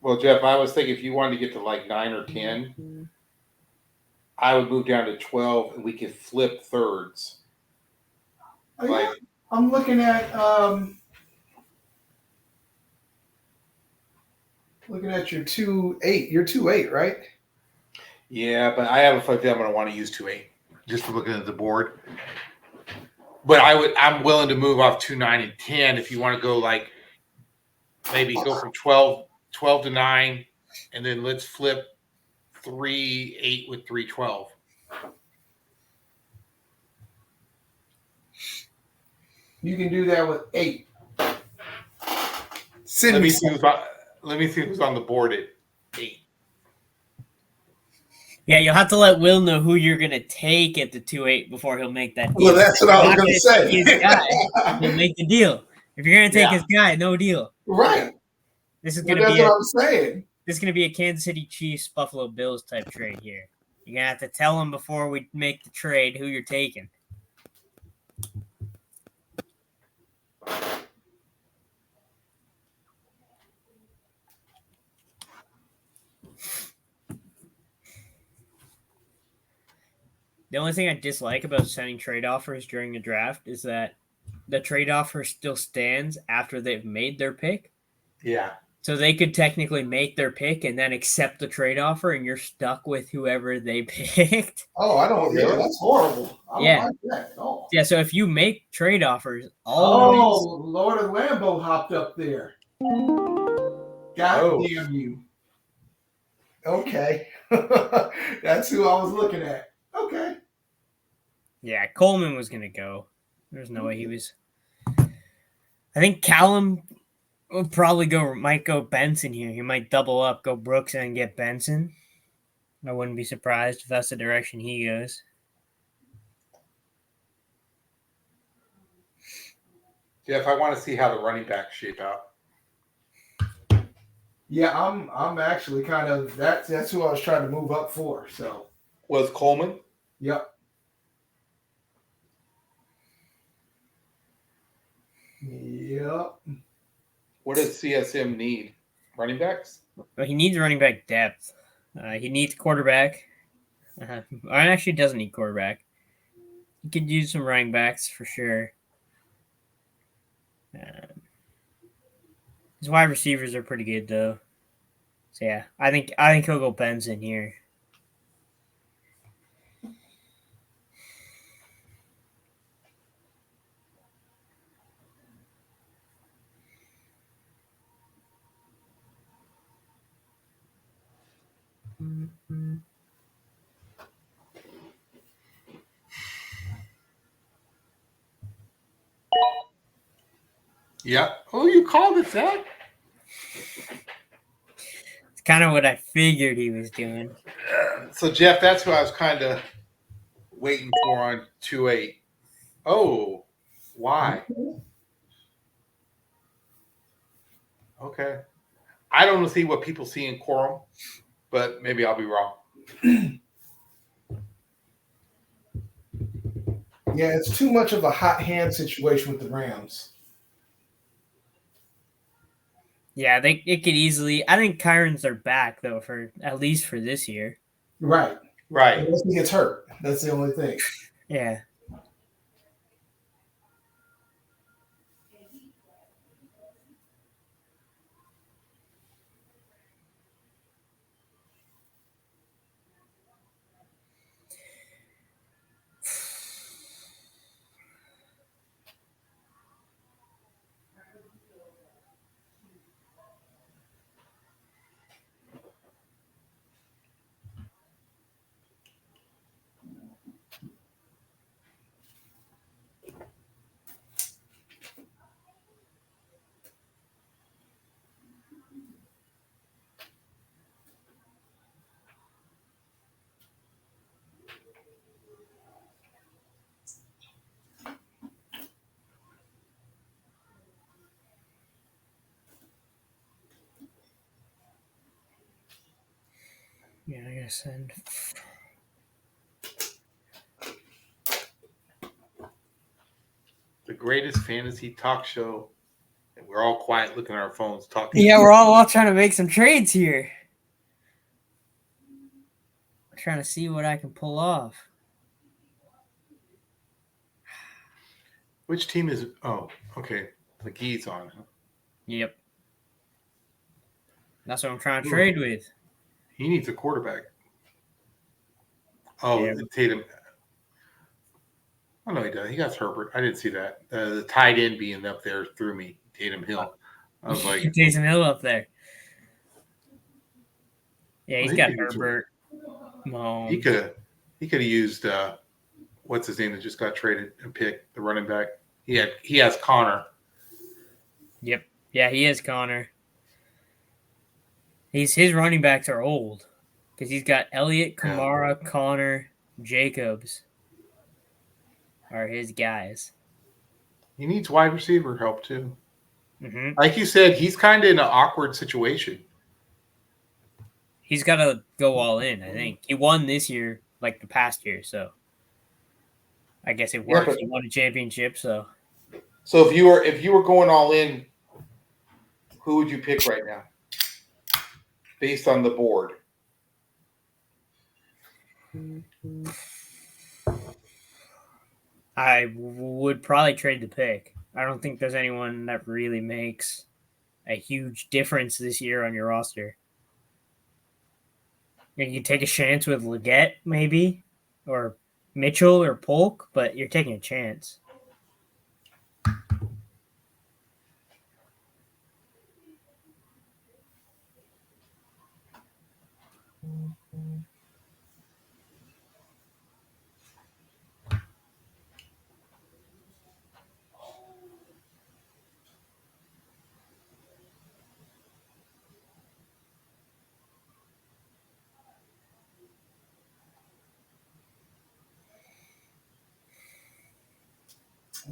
Well, Jeff, I was thinking if you wanted to get to like 9 or 10, I would move down to 12, and we could flip thirds. I'm looking at Looking at your 2-8. You're 2-8, right? Yeah, but I have a feeling I'm going to want to use 2-8 just for looking at the board. But I'm willing to move off 2-9 and 10 if you want to go like maybe go from 12 to 9, and then let's flip 3-8 with 3-12. You can do that with 8. Let me see who's on the board at 8. Yeah, you'll have to let Will know who you're gonna take at the 2-8 before he'll make that deal. Well, that's what I was gonna say. His guy, he'll make the deal. If you're gonna take his guy, no deal. Right. This is that's what I'm saying. This is gonna be a Kansas City Chiefs Buffalo Bills type trade here. You're gonna have to tell him before we make the trade who you're taking. The only thing I dislike about sending trade offers during the draft is that the trade offer still stands after they've made their pick. Yeah. So they could technically make their pick and then accept the trade offer, and you're stuck with whoever they picked. Oh, I don't. Yeah, that's horrible. I don't like that at all. Yeah, so if you make trade offers, Lord of Lambo hopped up there. God damn you. Okay. That's who I was looking at. Okay. Yeah, Coleman was going to go. There's no way he was. I think Callum will probably might go Benson here. He might double up, go Brooks, and get Benson. I wouldn't be surprised if that's the direction he goes. Jeff, I want to see how the running backs shape out. Yeah, I'm actually kind of that's who I was trying to move up for. So was Coleman? Yep. Yep. What does CSM need? Running backs? Well, he needs running back depth. He needs quarterback. Or actually doesn't need quarterback. He could use some running backs for sure. His wide receivers are pretty good though. So yeah, I think he'll go Benson here. Mm-hmm. Yep. Oh, you called it, Zach? It's kind of what I figured he was doing. So, Jeff, that's who I was kind of waiting for on 2-8. Oh, why? Okay. I don't see what people see in Quorum, but maybe I'll be wrong. Yeah, it's too much of a hot hand situation with the Rams. Yeah, it could easily. I think Kyron's are back though for at least for this year. Right. Unless he gets hurt, that's the only thing. Yeah. Yeah, I gotta send. The greatest fantasy talk show. And we're all quiet looking at our phones talking. Yeah, we're all trying to make some trades here. I'm trying to see what I can pull off. Which team is? Oh, okay. McGee's on. Huh? Yep. That's what I'm trying to trade with. He needs a quarterback. Oh, yeah. Tatum. Oh, no, he does. He got Herbert. I didn't see that. The tight end being up there threw me. Tatum Hill. I was like, Taysom Hill up there. Yeah, he's got Herbert. He could have used what's his name that just got traded and picked the running back. He has Connor. Yep. Yeah, he is Connor. His running backs are old because he's got Elliott, Kamara, Connor, Jacobs are his guys. He needs wide receiver help too. Mm-hmm. Like you said, he's kind of in an awkward situation. He's got to go all in. I think he won this year, like the past year, so I guess it works. He won a championship, so. So if you were going all in, who would you pick right now, based on the board? I would probably trade the pick. I don't think there's anyone that really makes a huge difference this year on your roster. You can take a chance with Leggett, maybe, or Mitchell or Polk, but you're taking a chance.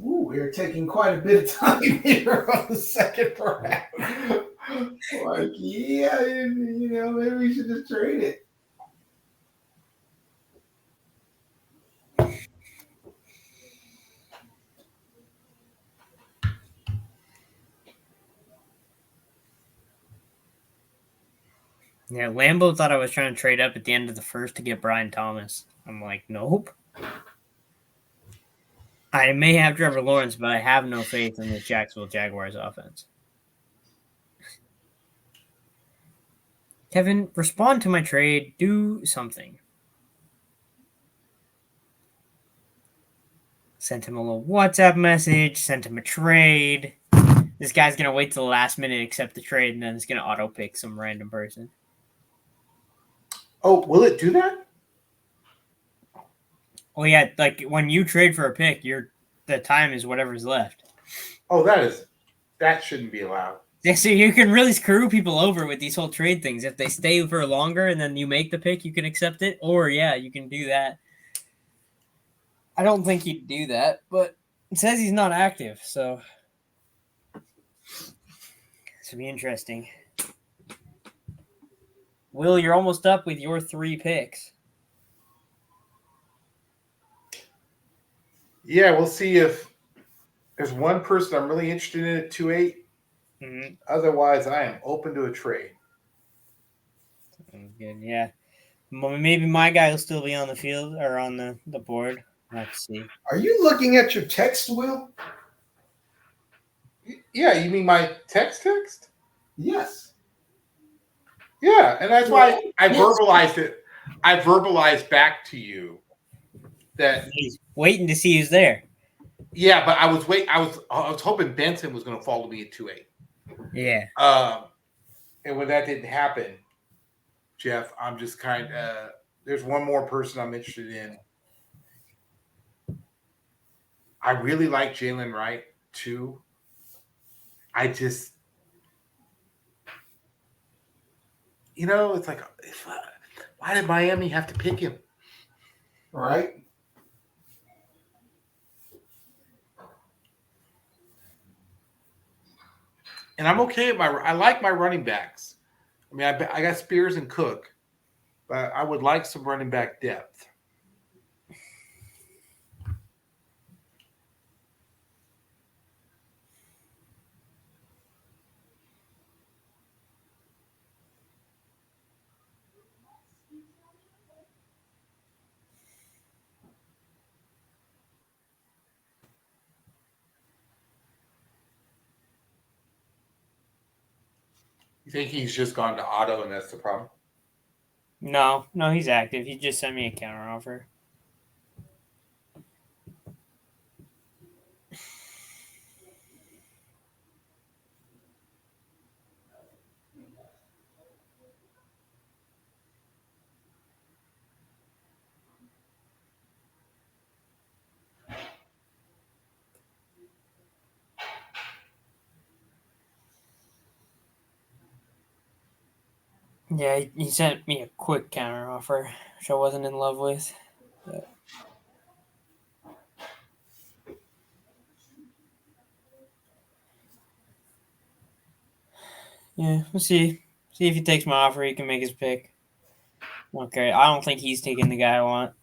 Ooh, we're taking quite a bit of time here on the second round. Like, yeah, maybe we should just trade it. Yeah, Lambeau thought I was trying to trade up at the end of the first to get Brian Thomas. I'm like, nope. I may have Trevor Lawrence, but I have no faith in the Jacksonville Jaguars offense. Kevin, respond to my trade. Do something. Sent him a little WhatsApp message. Sent him a trade. This guy's going to wait till the last minute to accept the trade, and then it's going to auto-pick some random person. Oh, will it do that? Oh, yeah. Like, when you trade for a pick, the time is whatever's left. Oh, that shouldn't be allowed. Yeah, so you can really screw people over with these whole trade things. If they stay for longer and then you make the pick, you can accept it. Or, yeah, you can do that. I don't think he'd do that, but it says he's not active, so this will be interesting. Will, you're almost up with your 3 picks. Yeah, we'll see if there's one person I'm really interested in at 2-8. Mm-hmm. Otherwise, I am open to a trade. Good, yeah. Maybe my guy will still be on the field or on the board. Let's see. Are you looking at your text, Will? Yeah, you mean my text? Yes. Yeah, and that's why I verbalized it. I verbalized back to you that he's waiting to see who's there. Yeah, but I was hoping Benson was going to follow me at 2-8. Yeah. And when that didn't happen, Jeff, I'm just kind of there's one more person I'm interested in. I really like Jalen Wright too. It's like, why did Miami have to pick him? Right. And I'm okay with I like my running backs. I mean, I got Spears and Cook, but I would like some running back depth. You think he's just gone to auto and that's the problem? No, he's active. He just sent me a counter offer. Yeah, he sent me a quick counter offer, which I wasn't in love with. But... yeah, we'll see. See if he takes my offer. He can make his pick. Okay, I don't think he's taking the guy I want.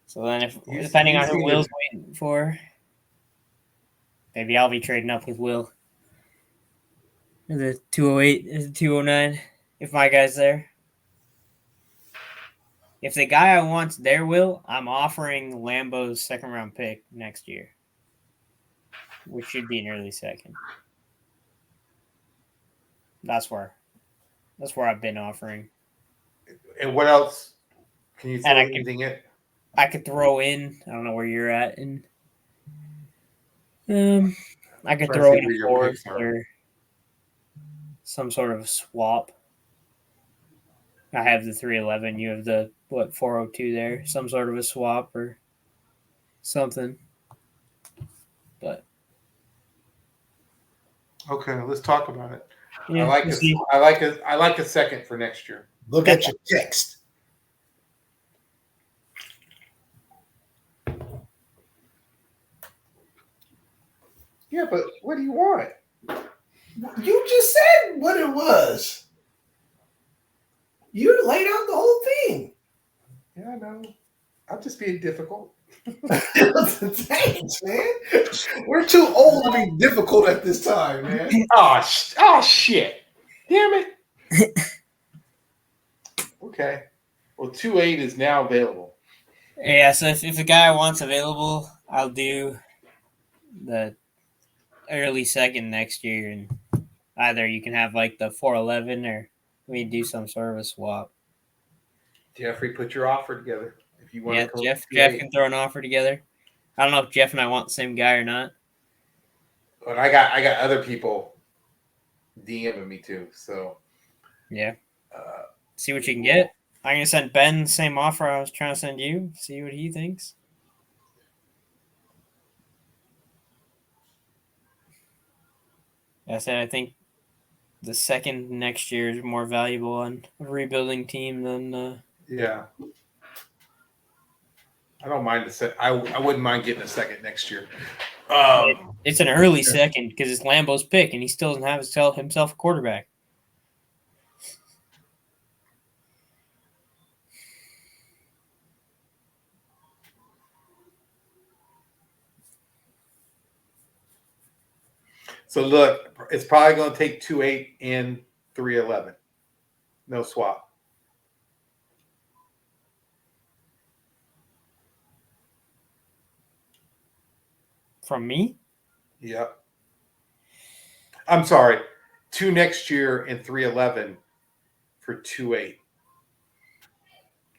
So then, depending on who Will's waiting for, maybe I'll be trading up with Will. The 208 is 209 if my guy's there. If the guy I want's there, Will, I'm offering Lambo's second round pick next year, which should be an early second. That's where I've been offering. And what else? Can you throw anything in? I could throw in. I don't know where you're at, and I could throw in a fourth or some sort of swap. I have the 311. You have the 402 there. Some sort of a swap or something. But okay, let's talk about it. Yeah, I like a second for next year. Look at your text. Yeah, but what do you want? You just said what it was. You laid out the whole thing. Yeah, I know. I'm just being difficult. Thanks, man. We're too old to be difficult at this time, man. Oh shit. Damn it. Okay. Well, 2.8 is now available. Yeah, so if the guy wants available, I'll do the early second next year, and either you can have like the 411 or we do some sort of a swap. Jeffrey, put your offer together if you want. Yeah, Jeff can throw an offer together. I don't know if Jeff and I want the same guy or not. But I got other people DMing me too. So yeah, see what you can get. I'm gonna send Ben the same offer I was trying to send you. See what he thinks. I said I think the second next year is more valuable on a rebuilding team than. Yeah. I don't mind I wouldn't mind getting a second next year. It's an early second because it's Lambo's pick, and he still doesn't have himself a quarterback. So look, it's probably going to take 2.8 and 311. No swap. From me? Yep. I'm sorry. 2 next year and 311 for 2.8.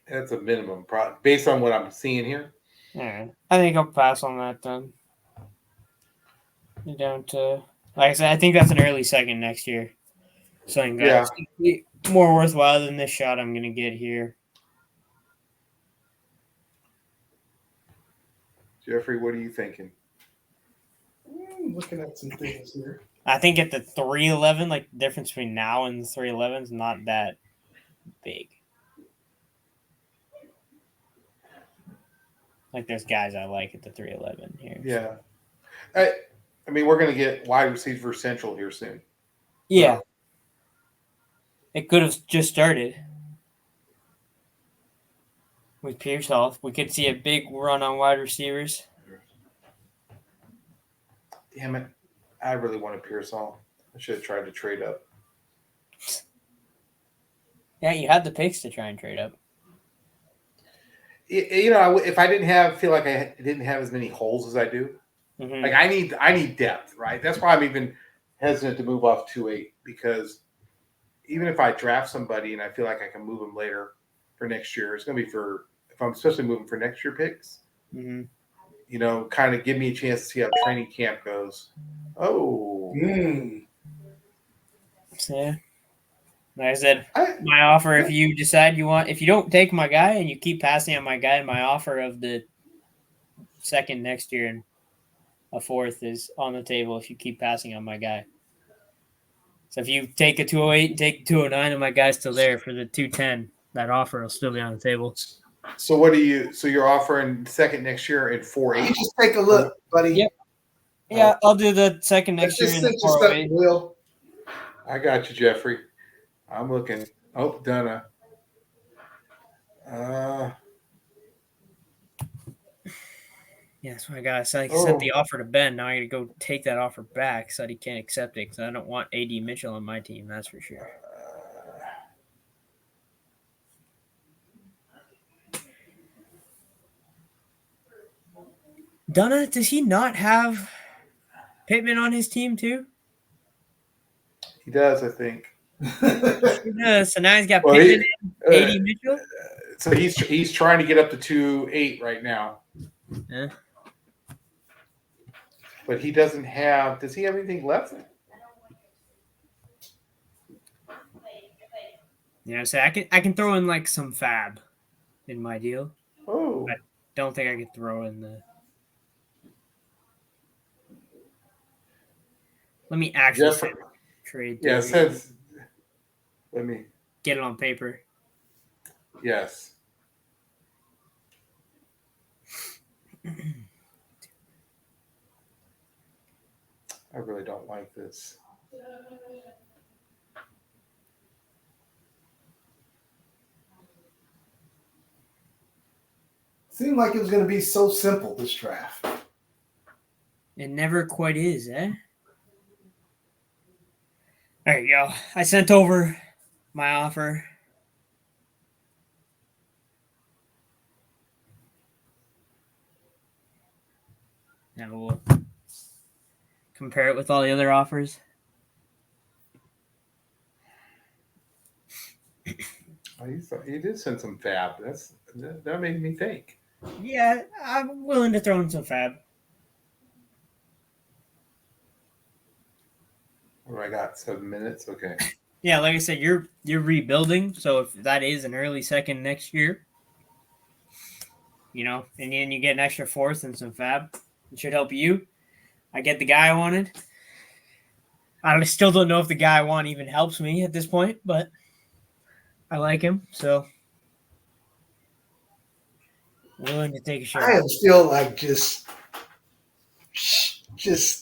That's a minimum based on what I'm seeing here. Yeah, I think I'll pass on that then. You don't, like I said, I think that's an early second next year. Something that's more worthwhile than this shot I'm going to get here. Jeffrey, what are you thinking? I'm looking at some things here. I think at the 311, like the difference between now and the 311 is not that big. Like there's guys I like at the 311 here. Yeah. I mean, we're going to get wide receiver central here soon. Yeah. So. It could have just started with Pierce Health. We could see a big run on wide receivers. Damn it. I really wanted Pierce Health. I should have tried to trade up. Yeah, you had the picks to try and trade up. You know, if I feel like I didn't have as many holes as I do, like I need depth, right? That's why I'm even hesitant to move off 2.8 because even if I draft somebody and I feel like I can move them later for next year, it's going to be if I'm especially moving for next year picks, kind of give me a chance to see how training camp goes. Oh. Yeah. Like I said, my offer, if you decide if you don't take my guy and you keep passing on my guy, my offer of the second next year and a fourth is on the table if you keep passing on my guy. So if you take a 208 and take 209 and my guy's still there for the 210, that offer will still be on the table. So you're offering second next year and 4.8? Just take a look, buddy. Yep. Yeah, I'll do the second next year in the 408. Will. I got you, Jeffrey. I'm looking. Oh, Donna. Yeah, that's what I got. So I sent the offer to Ben. Now I got to go take that offer back. Said he can't accept it because I don't want AD Mitchell on my team. That's for sure. Donna, does he not have Pittman on his team too? He does, I think. He does. So now he's got Pittman and AD Mitchell. So he's trying to get up to 2.8 right now. Yeah. But he doesn't have. Does he have anything left? Yeah, so I can throw in like some fab in my deal. Oh. I don't think I could throw in the. Let me actually trade. Yeah, it says. Let me get it on paper. Yes. I really don't like this. Seemed like it was going to be so simple, this draft. It never quite is, eh? There you go. I sent over my offer. Now we'll compare it with all the other offers. He did send some fab. That made me think. Yeah, I'm willing to throw in some fab. What do I got? 7 minutes? Okay. Yeah, like I said, you're rebuilding. So if that is an early second next year, and then you get an extra fourth and some fab, it should help you. I get the guy I wanted. I still don't know if the guy I want even helps me at this point, but I like him, so willing to take a shot. I am still like just.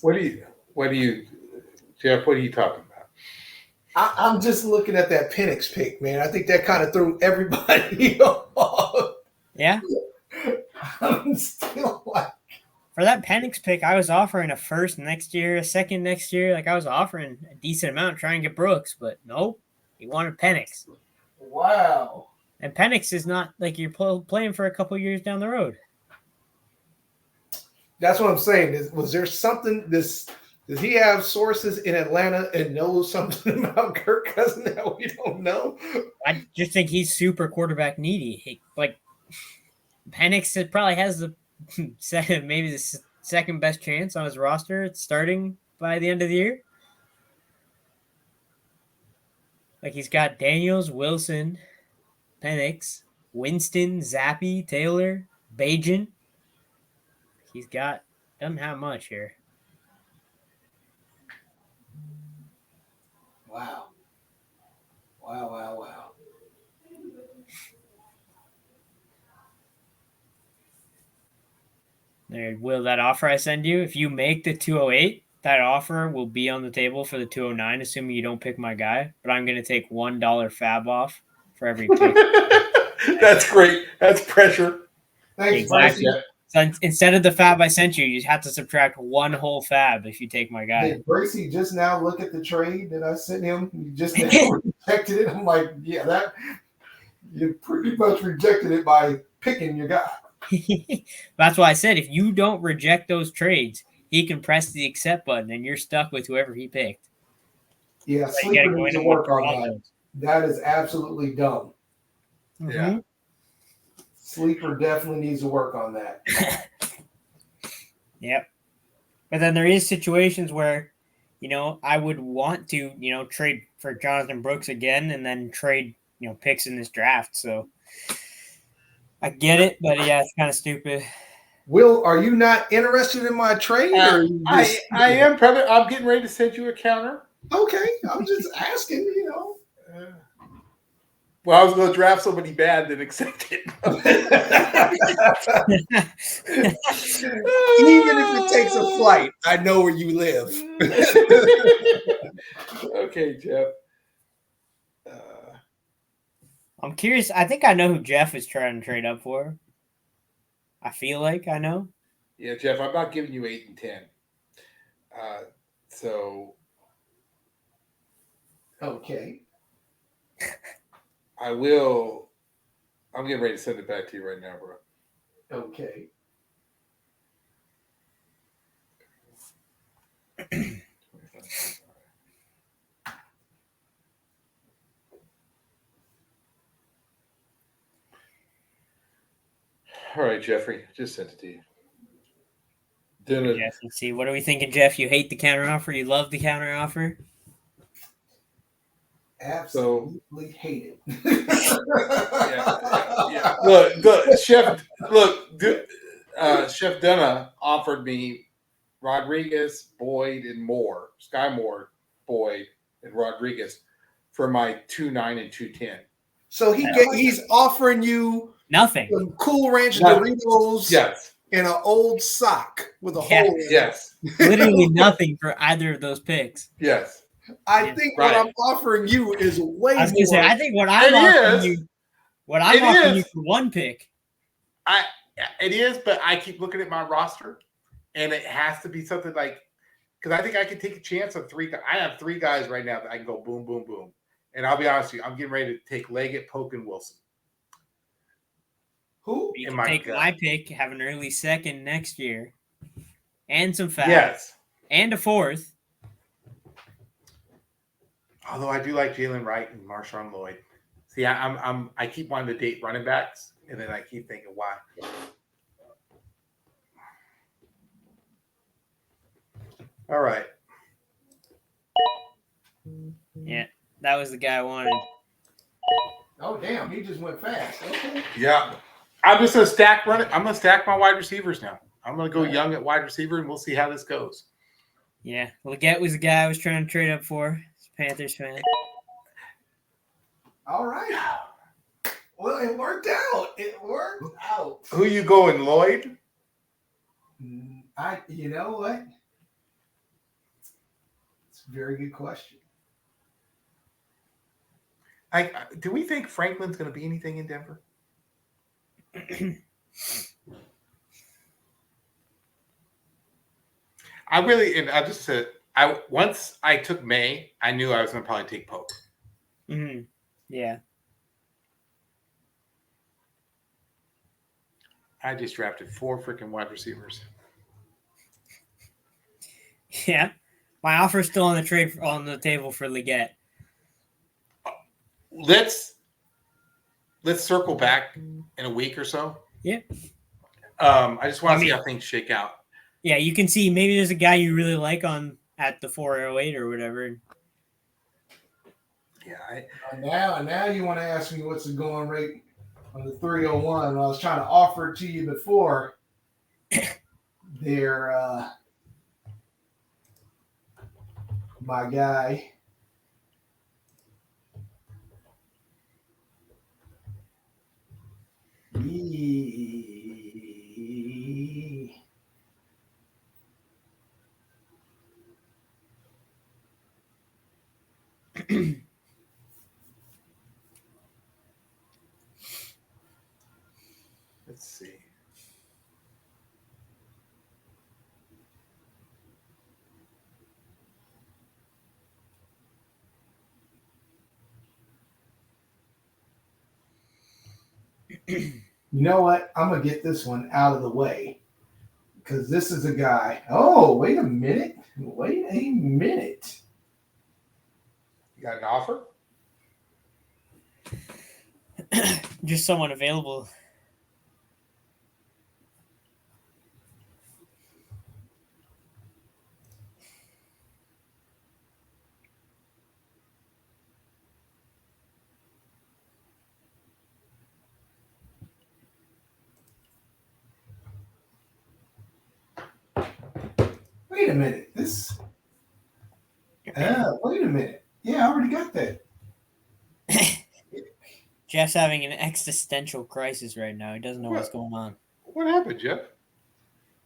What do you, Jeff? What are you talking about? I'm just looking at that Penix pick, man. I think that kind of threw everybody off. Yeah. I'm still like. For that Penix pick, I was offering a first next year, a second next year. Like I was offering a decent amount trying to get Brooks, but nope, he wanted Penix. Wow. And Penix is not like you're playing for a couple years down the road. That's what I'm saying. Was there something? Does he have sources in Atlanta and knows something about Kirk Cousins that we don't know? I just think he's super quarterback needy. Penix probably has maybe the second best chance on his roster at starting by the end of the year. Like he's got Daniels, Wilson, Penix, Winston, Zappi, Taylor, Bajan. Doesn't have much here. Wow. There, Will, that offer I send you, if you make the 208, that offer will be on the table for the 209, assuming you don't pick my guy. But I'm going to take $1 fab off for every pick. That's great. That's pressure. Thanks, exactly. So instead of the fab I sent you, you have to subtract one whole fab if you take my guy. Did Gracie just now look at the trade that I sent him? You just now rejected it. I'm like, yeah, that you pretty much rejected it by picking your guy. That's why I said if you don't reject those trades, he can press the accept button, and you're stuck with whoever he picked. Yeah, So Sleeper needs to work on that. That is absolutely dumb. Yeah. Sleeper definitely needs to work on that. Yep. But then there is situations where, I would want to, trade for Jonathan Brooks again and then trade, picks in this draft. So I get it, but yeah, it's kind of stupid. Will, are you not interested in my trade? Or I am probably. I'm getting ready to send you a counter. Okay, I'm just asking. Well, I was going to draft somebody bad, then accept it. Even if it takes a flight, I know where you live. Okay, Jeff. I'm curious. I think I know who Jeff is trying to trade up for. I feel like I know. Yeah, Jeff, I'm not giving you 8 and 10. So. Okay. I will. I'm getting ready to send it back to you right now, bro. Okay. All right, Jeffrey, just sent it to you. Jeff, let's see. What are we thinking, Jeff? You hate the counter offer? You love the counter offer? Absolutely hate it. Yeah. Look, Chef. Chef Dunna offered me Rodriguez, Boyd, and Moore, Sky Moore, Boyd, and Rodriguez for my 2.9 and 2.10. So he's offering you nothing. Some Cool Ranch Doritos. Yes. And an old sock with a hole in it. Yes. Literally nothing for either of those picks. Yes. I think what I'm offering you is way more. I was going to say, I think what I'm offering you, you for one pick. It is, but I keep looking at my roster, and it has to be something like, because I think I can take a chance on 3 guys. I have 3 guys right now that I can go boom, boom, boom. And I'll be honest with you, I'm getting ready to take Leggett, Polk, and Wilson. Who? You can take my pick, have an early second next year, and some fast. Yes. And a 4th. Although I do like Jalen Wright and Marshawn Lloyd. See, I keep wanting to date running backs, and then I keep thinking, why? All right. Yeah, that was the guy I wanted. Oh, damn. He just went fast. Okay. Yeah. I'm just going to stack running. I'm going to stack my wide receivers now. I'm going to go young at wide receiver, and we'll see how this goes. Yeah. Leggett was the guy I was trying to trade up for. Panthers fan. All right. Well, it worked out. It worked out. Who you going, Lloyd? You know what? It's a very good question. Do we think Franklin's going to be anything in Denver? And I just said, once I took May, I knew I was going to probably take Pope. Mm-hmm. Yeah. I just drafted 4 freaking wide receivers. Yeah. My offer's still on the table for Leggett. Let's circle back in a week or so. Yeah. I just want to see how things shake out. Yeah, you can see maybe there's a guy you really like at the 408 or whatever. Yeah. Now you want to ask me what's the going rate on the 301. I was trying to offer it to you before. They're my guy. Let's see. You know what? I'm going to get this one out of the way. because this is a guy. Oh, wait a minute. Wait a minute. You got an offer? Just someone available. Wait a minute. Wait a minute. Yeah, I already got that. Jeff's having an existential crisis right now. He doesn't know what's going on. What happened, Jeff?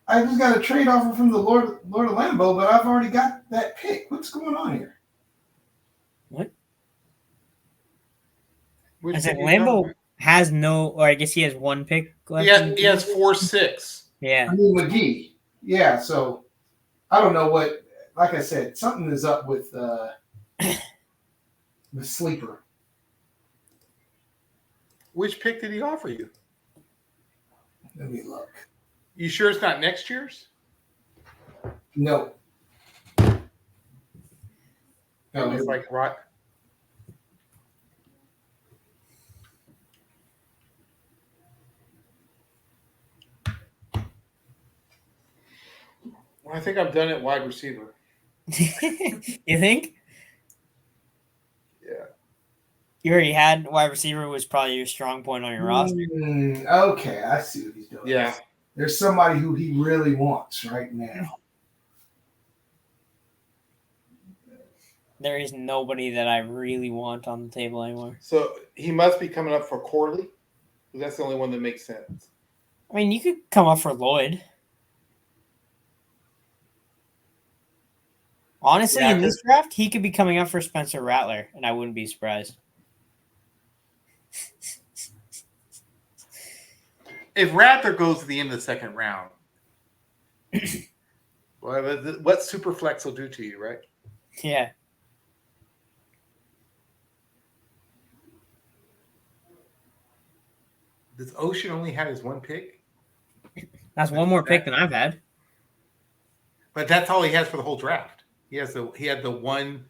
I just got a trade offer from the Lord of Lambeau, but I've already got that pick. What's going on here? What? I said Lambeau has no, or I guess he has one pick left. He has 4-6. Yeah. I mean, McGee. Yeah, so I don't know what, like I said, something is up with the sleeper. Which pick did he offer you? Let me look. You sure it's not next year's? No. No, it's like right. Well, I think I'm done at wide receiver. You think? Yeah. You already had wide receiver was probably your strong point on your roster. Okay, I see what he's doing. Yeah. There's somebody who he really wants right now. There is nobody that I really want on the table anymore. So he must be coming up for Corley. That's the only one that makes sense. I mean, you could come up for Lloyd. Honestly, in this draft, he could be coming up for Spencer Rattler, and I wouldn't be surprised. If Rattler goes to the end of the second round, what Superflex will do to you, right? Yeah. Does Ocean only have his one pick? That's one more pick than I've had. But that's all he has for the whole draft. He had the 1-8.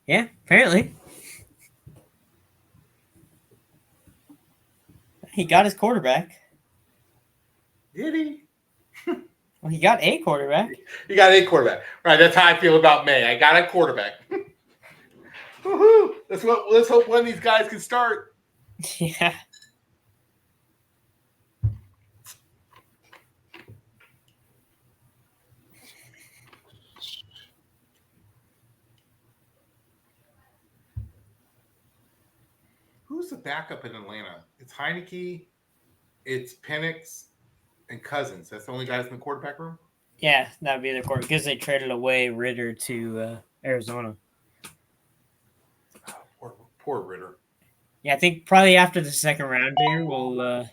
Yeah, apparently. He got his quarterback. Did he? Well, he got a quarterback. He got a quarterback. Right, that's how I feel about May. I got a quarterback. Woohoo! Let's hope one of these guys can start. Yeah. Who's the backup in Atlanta? It's Heineke, it's Penix, and Cousins. That's the only guys in the quarterback room? Yeah, that would be the quarterback because they traded away Ritter to Arizona. Oh, poor Ritter. Yeah, I think probably after the second round here, we'll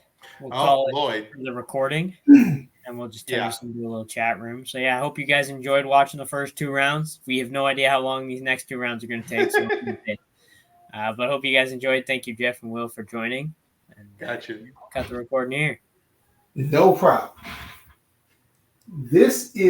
call it for the recording, and we'll just turn this into a little chat room. So, yeah, I hope you guys enjoyed watching the first two rounds. We have no idea how long these next two rounds are going to take, so but I hope you guys enjoyed. Thank you, Jeff and Will, for joining. And, Gotcha. Cut the recording here. No problem. This is